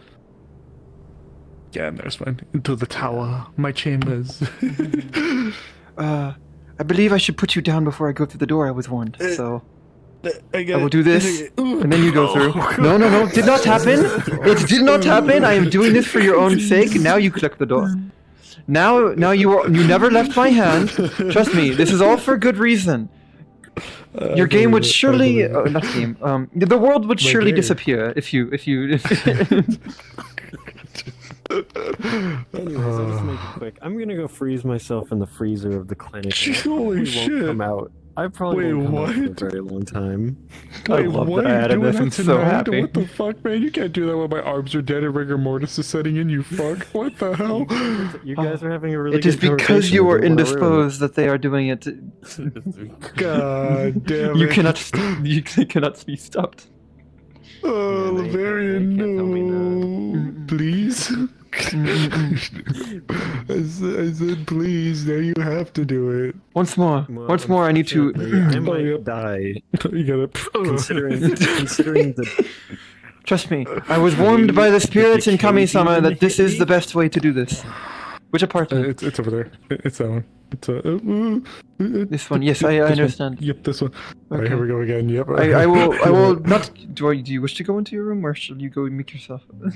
Yeah, there's fine. Into the tower. My chambers. I believe I should put you down before I go through the door. I was warned. So I I will do this, and then you go through. No, did not happen. It did not happen. I am doing this for your own sake. Now you click the door. Now you never left my hand. Trust me, this is all for good reason. Your game would surely, not game. The world would surely game. disappear if you. Anyways, I'll just make it quick. I'm gonna go freeze myself in the freezer of the clinic. and I Holy probably shit. Won't come out. I probably Wait, won't come out for a what? very long time. I love what the are you ad of doing this. I'm that so tonight? happy. What the fuck, man? You can't do that when my arms are dead and rigor mortis is setting in, you fuck. What the hell? You guys are having a really It is good because you conversation. are I don't wanna ruin it. indisposed that they are doing it. God damn it. You cannot. You cannot be stopped. Oh, Yeah, they Lavarian, can't tell me no. Please? I said please, now you have to do it. Once more. Well, Once more. I need to. unfortunately, I might yep. die. You gotta... Considering the Trust me, I was warned by the spirits in Kami-sama that this is the best way to do this. Which apartment? it's over there. It's that one. It's This one. Yes, I this one. understand. Yep, this one. Alright, Okay. here we go again. Yep. I will not. Do you wish to go into your room, or shall you go meet yourself? I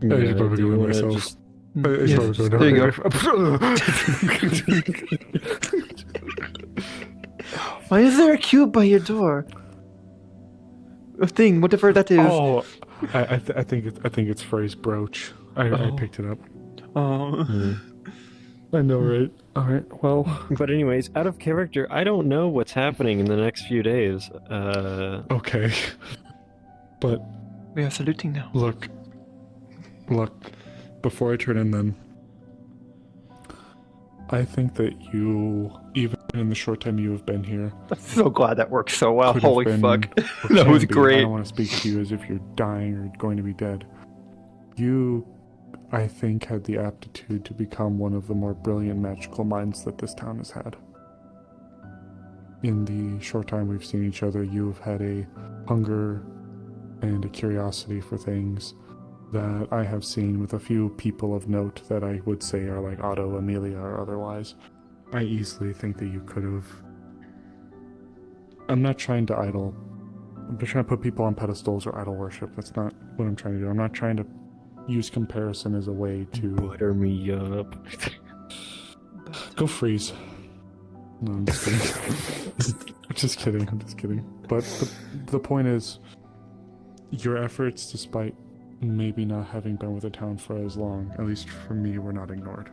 should probably do go you in wanna myself. just- Yes, There there you go. Why is there a cube by your door? A thing, whatever that is. Oh, I think it's Frey's brooch. I picked it up. Oh. I know, right? All right. Well, But anyways, out of character, I don't know what's happening in the next few days. okay. But We are saluting now. look. Before I turn in, then, I think that you, even in the short time you have been here, I'm so glad that worked so well. could have Holy been, fuck. or That can was be, I great. don't want to speak to you as if you're dying or going to be dead. You, I think, had the aptitude to become one of the more brilliant magical minds that this town has had. In the short time we've seen each other, you have had a hunger and a curiosity for things that I have seen with a few people of note that I would say are like Otto, Amelia, or otherwise. I easily think that you could have. I'm not trying to idle. I'm just trying to put people on pedestals or idol worship. That's not what I'm trying to do. I'm not trying to use comparison as a way to. Butter me up. Go freeze. No, I'm just kidding. I'm just kidding. I'm just kidding. But the point is, your efforts, despite maybe not having been with the town for as long, at least for me, were not ignored.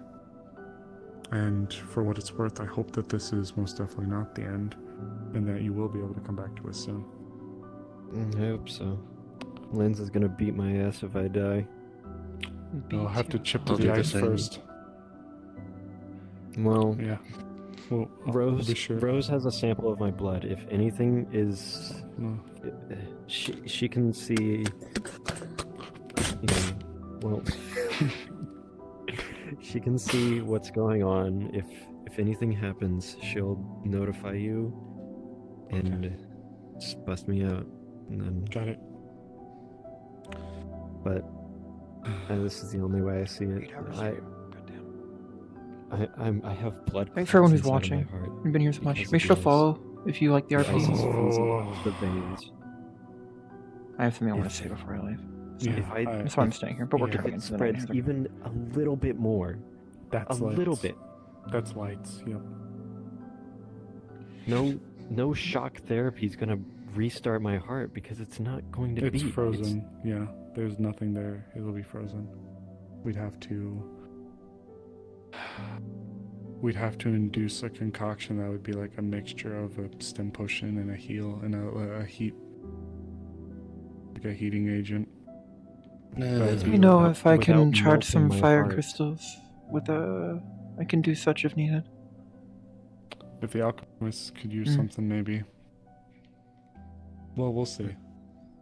And for what it's worth, I hope that this is most definitely not the end, and that you will be able to come back to us soon. I hope so. Linz is gonna beat my ass if I die. I'll have to chip to I'll the do the ice same. first. Well, Yeah. Well, I'll Rose, be sure. Rose has a sample of my blood. If anything is, No. she can see. You know, well, she can see what's going on. If anything happens, she'll notify you, and just bust me out, and then. Got it. But this is the only way I see it. I have blood. Thanks for everyone who's clots inside watching. of my heart You've been here so much. because Make of sure to the follow if you like the ice. The ice is RP. freezing the veins. I have something I want If- to say before I leave. Yeah, If I- That's why I'm staying here, but we're yeah. coming If it into the night. spreads even a little bit more, That's a lights. little bit. That's lights. Yep. No shock therapy is gonna restart my heart because it's not going to It's beat. frozen. Yeah. There's nothing there. It'll be frozen. We'd have to induce a concoction that would be like a mixture of a stem potion and a heal and a heat, like a heating agent. That'd Let be me know without- if I can without charge some melting my fire heart. crystals with a. I can do such if needed. If the alchemists could use Mm. something, maybe. Well, we'll see.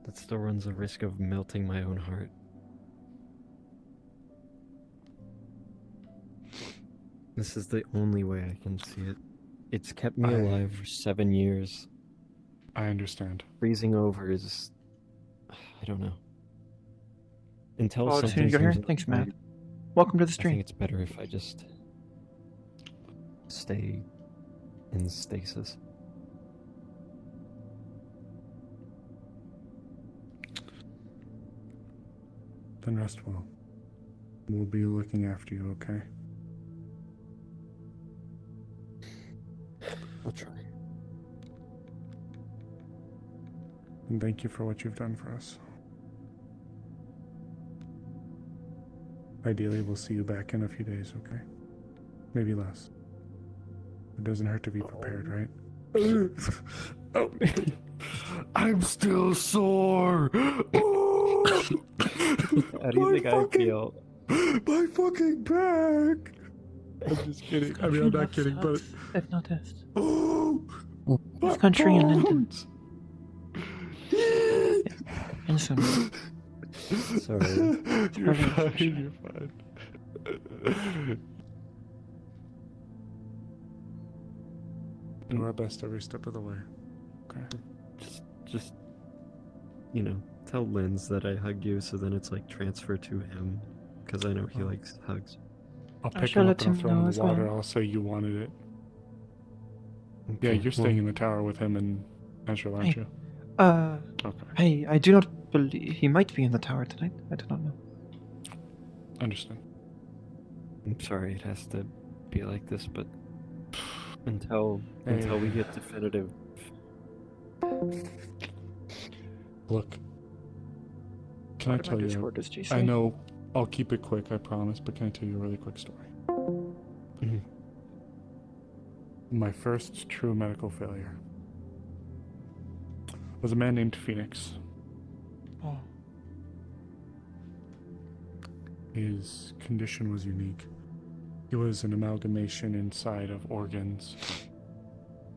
That still runs the risk of melting my own heart. This is the only way I can see it. It's kept me alive for 7 years. I understand. Freezing over is, I don't know. Until Oh, as soon something as you're here, comes thanks, up, Matt. Welcome to the I think stream. it's better if I just stay in stasis. Then rest well. We'll be looking after you, okay? I'll try. And thank you for what you've done for us. Ideally, we'll see you back in a few days, okay? Maybe less. It doesn't hurt to be prepared, right? Oh, I'm still sore. How do you think I feel? My fucking back. I'm just kidding. I mean, I'm not kidding, but I've noticed. oh, This country in London. And soon. Sorry. You're fine. You're fine. Do our best every step of the way. Okay. Just, you know, tell Linz that I hugged you, so then it's like transfer to him, because I know he likes hugs. I'll I pick shall him up let and I'll him throw him know in as the water. well. I'll say you wanted it. Yeah, Okay, you're staying in the tower with him and Ezra, aren't Hey. you? Okay. Hey, I do not believe he might be in the tower tonight. I do not know. Understand. I'm sorry it has to be like this, but until we get definitive. Look. Can I tell you? Discord is GC. I know I'll keep it quick, I promise, but can I tell you a really quick story? My first true medical failure was a man named Phoenix. Oh. His condition was unique. He was an amalgamation inside of organs.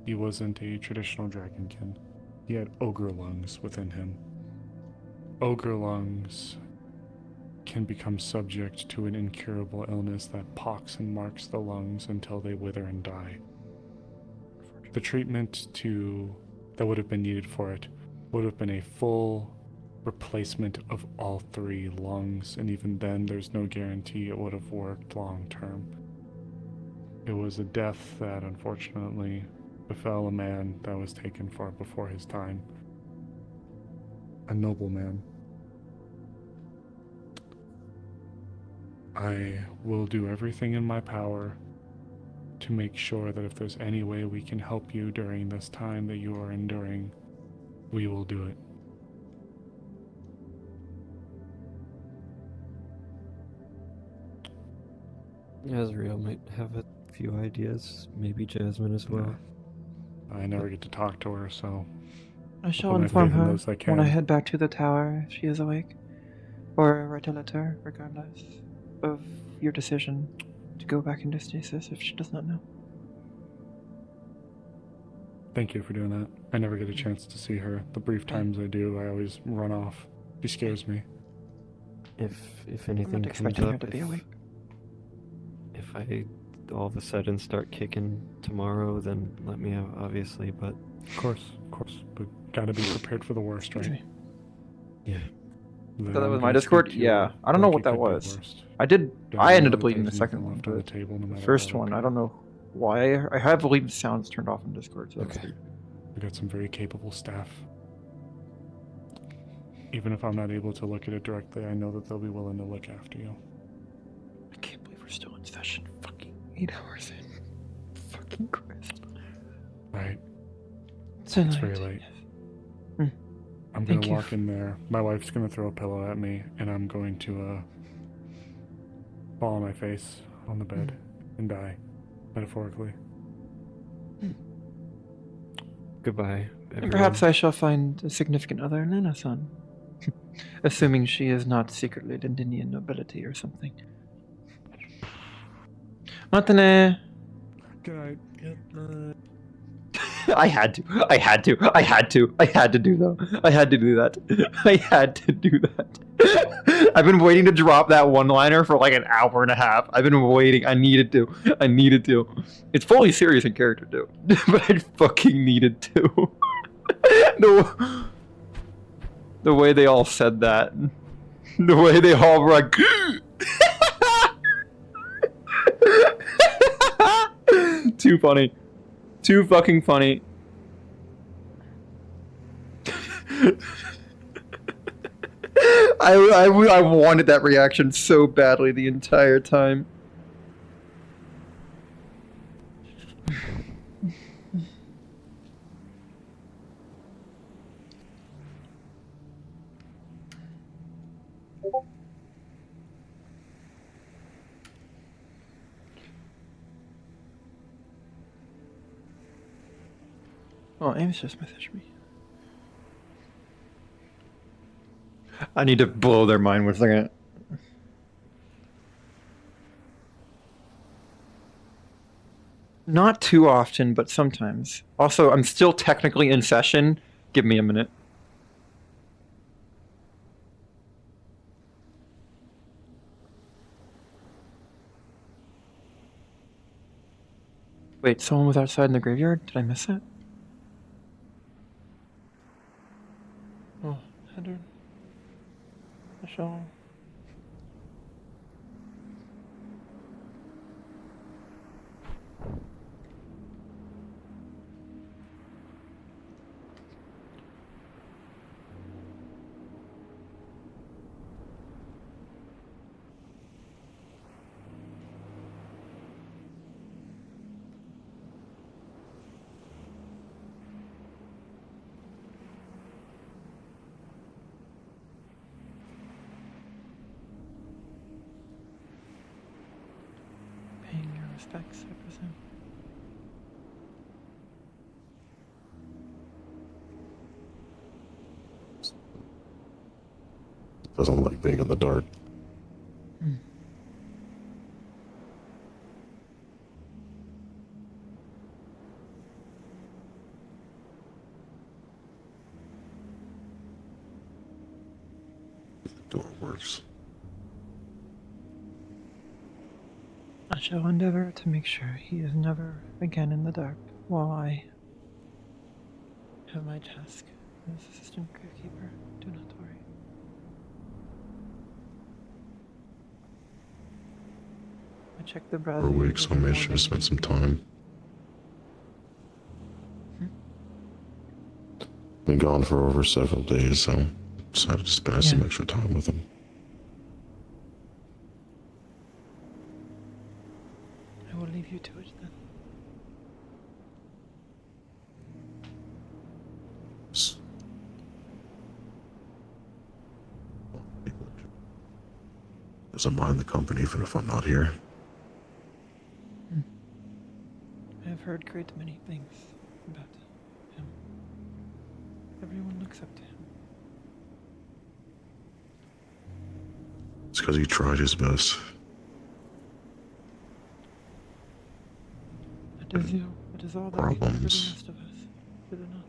He wasn't a traditional dragonkin. He had ogre lungs within him. Ogre lungs can become subject to an incurable illness that pocks and marks the lungs until they wither and die. The treatment that would have been needed for it would have been a full replacement of all 3 lungs, and even then there's no guarantee it would have worked long term. It was a death that unfortunately befell a man that was taken far before his time. A noble man. I will do everything in my power to make sure that if there's any way we can help you during this time that you are enduring, we will do it. Azrael might have a few ideas, maybe Jasmine as well. Yeah. I never get to talk to her, so I shall put my inform faith in her those I when I can. head back to the tower if she is awake. Or write a letter, regardless of your decision to go back into stasis if she does not know. Thank you for doing that. I never get a chance to see her. The brief times I do, I always run off. She scares me. If I'm anything not comes expecting her up, to be awake. if I all of a sudden start kicking tomorrow, then let me know, obviously, but Of course, but gotta be prepared for the worst, Excuse right? me. yeah. Then So that I'm was my gonna Discord? speak to you Yeah. I don't know like what it that could be was. worst. I did. Then I you ended know up that leaving the there's second nothing one, left on the but table, no the matter first what, one, I okay? don't know why. I have leave sounds turned off on Discord, so that's Okay. weird. We got some very capable staff. Even if I'm not able to look at it directly, I know that they'll be willing to look after you. I can't believe we're still in session. Fucking 8 hours in. Fucking Christ. Right. It's It's very late. Hmm. I'm Thank gonna you. walk in there. My wife's gonna throw a pillow at me, and I'm going to fall on my face on the bed and die, metaphorically. Goodbye, And everyone. perhaps I shall find a significant other in Lena-san. Assuming she is not secretly Lindinian nobility or something. Matane! Good night. I had to do that. I had to do that. I've been waiting to drop that one-liner for like an hour and a half. I've been waiting. I needed to. It's fully serious in character too. But I fucking needed to. The way they all said that. The way they all were like too funny. Too fucking funny. I wanted that reaction so badly the entire time. Oh, Ames just messaged me. I need to blow their mind 1 second. Not too often, but sometimes. Also, I'm still technically in session. Give me a minute. Wait, someone was outside in the graveyard? Did I miss that? Oh, Heather. Michelle. Paying your respects, I presume. Doesn't like being in the dark. The door works. I shall endeavor to make sure he is never again in the dark while I have my task as assistant carekeeper. Do not worry. I checked the browser. For weeks, I made sure to spend some time. Been gone for over several days, so decided to spend some extra time with him. I will leave you to it then. Doesn't mind the company even if I'm not here. I have heard great many things about him. Everyone looks up to him. It's because he tried his best. It is all that we can do for the Problems. rest of us, is it not?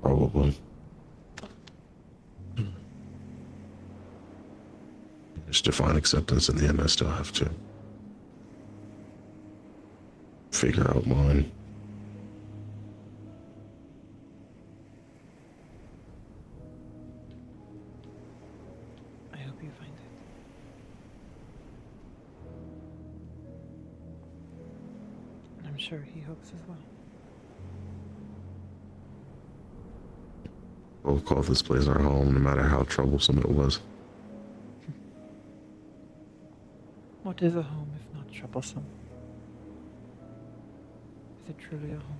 Probably. Just to find acceptance in the end, I still have to figure out mine. I hope you find it. And I'm sure he hopes as well. We'll call this place our home, no matter how troublesome it was. What is a home if not troublesome? Is it truly a home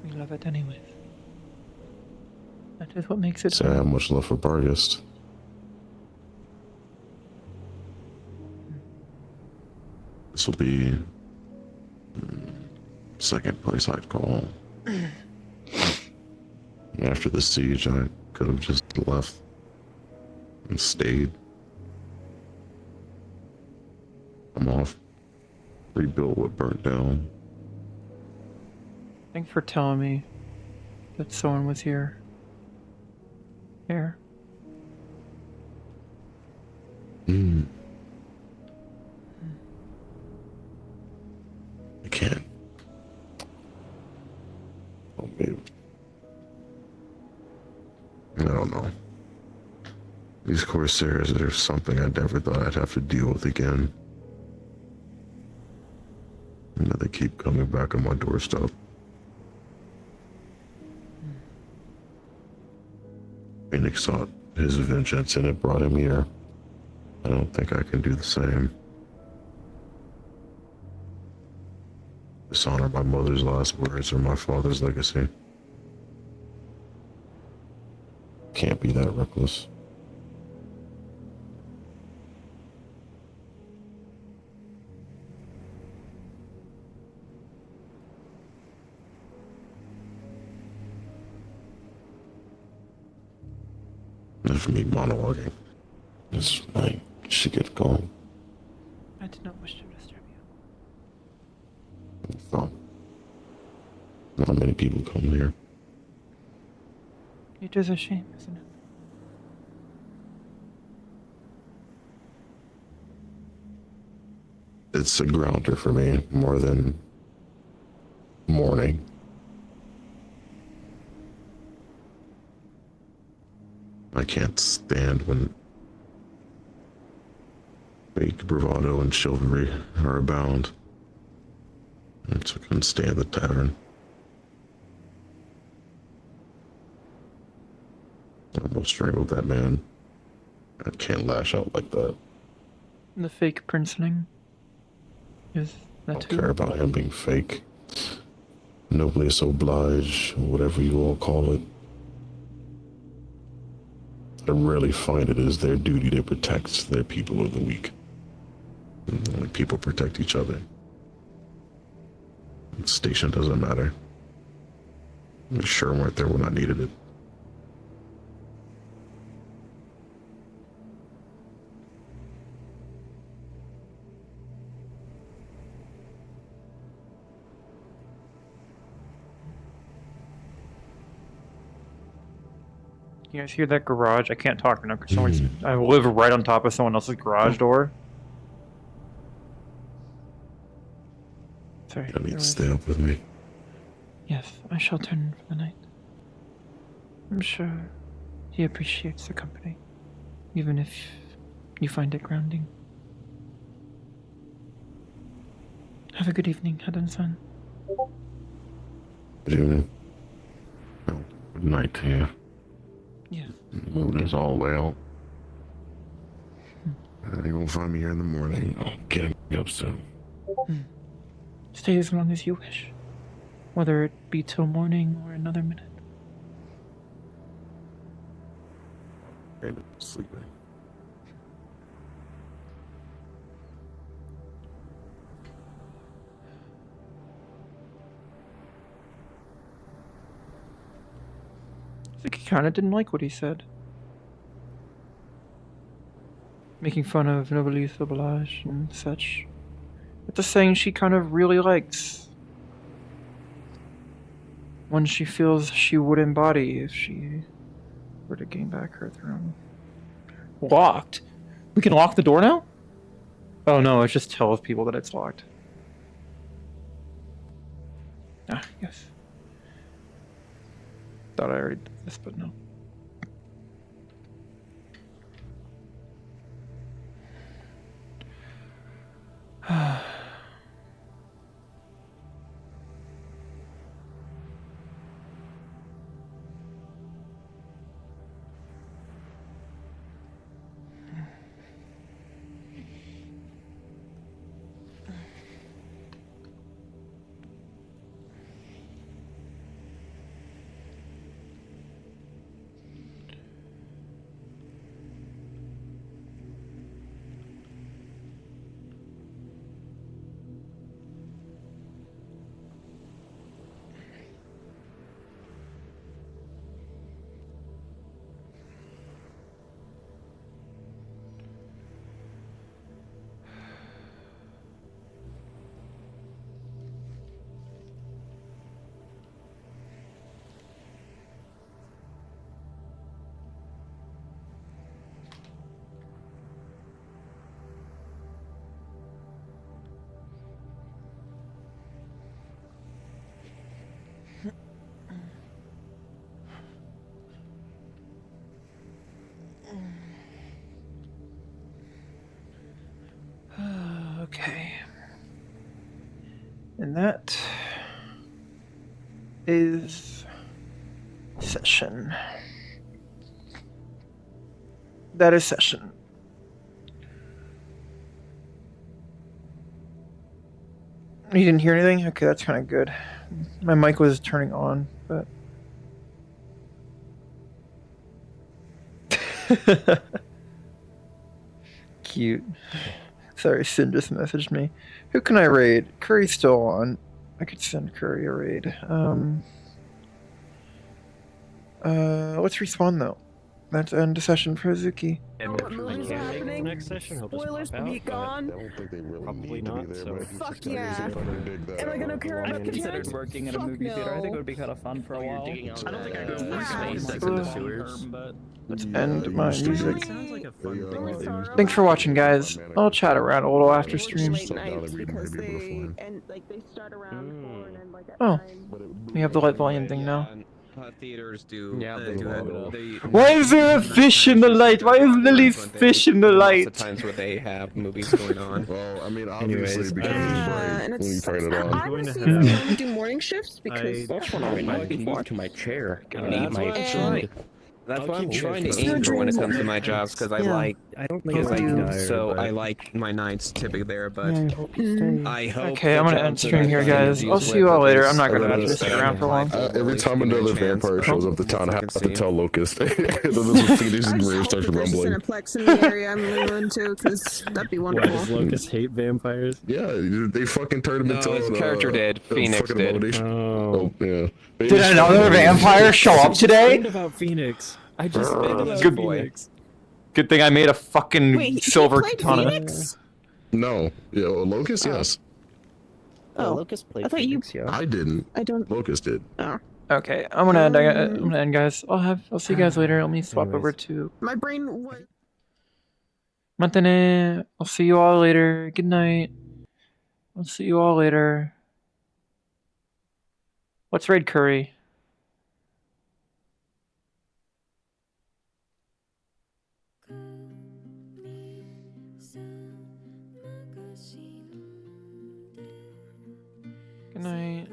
then? We love it anyways. That is what makes it Say I have much love for Bargast. This will be second place I'd call. After the siege, I could have just left and stayed. I'm off. Rebuilt what burnt down. Thanks for telling me that someone was here. Here. I can't. Oh, maybe. I don't know. These Corsairs are something I never thought I'd have to deal with again. You know, they keep coming back on my doorstep. Phoenix sought his vengeance and it brought him here. I don't think I can do the same. Dishonor my mother's last words or my father's legacy. Can't be that reckless. Enough of me monologuing. I should get going. I did not wish to disturb you. Oh. Not many people come here. It is a shame, isn't it? It's a grounder for me more than mourning. I can't stand when fake bravado and chivalry are abound. I just couldn't stand the tavern. I almost strangled that man. I can't lash out like that. The fake princeling is I that don't too? care about him being fake. Noblesse oblige, whatever you all call it. I really find it is their duty to protect their people or the weak. Only people protect each other. Station doesn't matter. Sure weren't there when I needed it. You guys hear that garage? I can't talk now because I live right on top of someone else's garage door. Sorry. You need to stay up with me. Yes, I shall turn in for the night. I'm sure he appreciates the company, even if you find it grounding. Have a good evening, Hadan-san. Good evening. Oh, good night to you. Yeah. The moon is all the way out. You won't find me here in the morning. I'll get up soon. Stay as long as you wish, whether it be till morning or another minute. I'm sleeping. I think he kind of didn't like what he said. Making fun of Noblesse Oblige and such. It's a saying she kind of really likes. One she feels she would embody if she were to gain back her throne. Locked? We can lock the door now? Oh no, it just tells people that it's locked. Ah, yes. Thought I already did this, but no. Okay. And that is session. That is session. You didn't hear anything? Okay, that's kind of good. My mic was turning on, but... Cute. Sorry, Sin just messaged me. Who can I raid? Curry's still on. I could send Curry a raid. Let's respawn though. Let's end the session for Hazuki. And what if movies he are can't make the happening? next session, he'll just Spoilers pop be out, but gone. I don't think they really Probably need to not, be there, so- but if you Fuck just gotta yeah. see if I can dig that Am I gonna out. care about the considered parents? working in a Fuck movie theater. I think it no. would be kind of fun for a while. I don't think I go go Wow. space that's in the sewers. But Let's Yeah, end they my used to. music. Sounds like a fun They, thing to do. Thanks for watching, guys. I'll chat around a little after They stream. shut down every because movie able to they find. and like they start around 4 and end like at Oh. 9. But it- We have the light volume thing now. Theaters do. Yeah, they they do will. they, Why is there a fish in the light? Why is Lily's fish in the Lots light? of times where they have movies going on. Well, I mean, Anyways, obviously, because it's bright and when you it's turn it I on. want going to to see have- if I do morning shifts because that's what I would like before. to my chair. That's what I'm And- trying. That's I'll what I'm keep trying to trying. aim for when it comes to my jobs because I Yeah. like I don't think Because it's dire, so but I like my nights typically there, but Yeah, I hope you stay. I hope. Okay, I'm the gonna end Johnson stream here, I've guys. interviews I'll see with you all at later. least I'm not gonna I actually read stick around for long. Every least time give me a another chance, vampire but shows up to town, I have to see. tell Locust. Then this Phoenix I and just Rave hope starts that there's a rumbling. Cineplex in the area I'm moving to, because that'd be why wonderful. does Locust hate vampires? Yeah, they fucking turned him No, into his an, character did. a Phoenix fucking did. abomination. Oh. Yeah. Did another vampire show up today? Complained about Phoenix. I just Good complained about Good boy. Phoenix. Good thing I made a fucking Wait, he silver played katana. Phoenix? No, yeah, Locust, Oh. yes. Oh, Locust played I thought you- Phoenix, yeah. I didn't. I don't. Locust did. Oh, Okay, I'm gonna end, guys. I'll see you guys later. Let me swap over Anyways. to my brain was. Mantene. I'll see you all later. Good night. I'll see you all later. Let's raid Curry. Good night.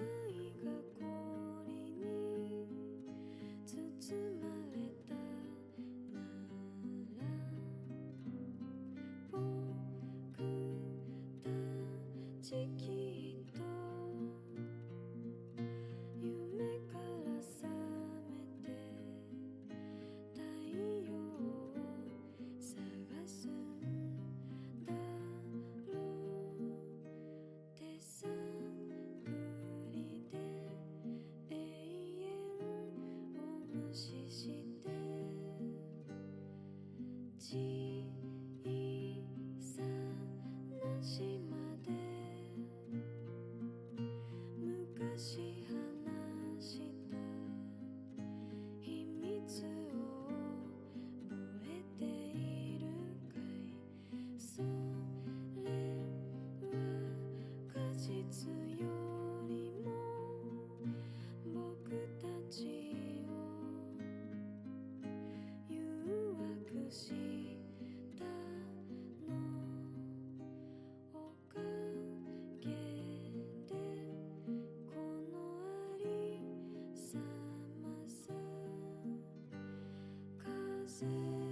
風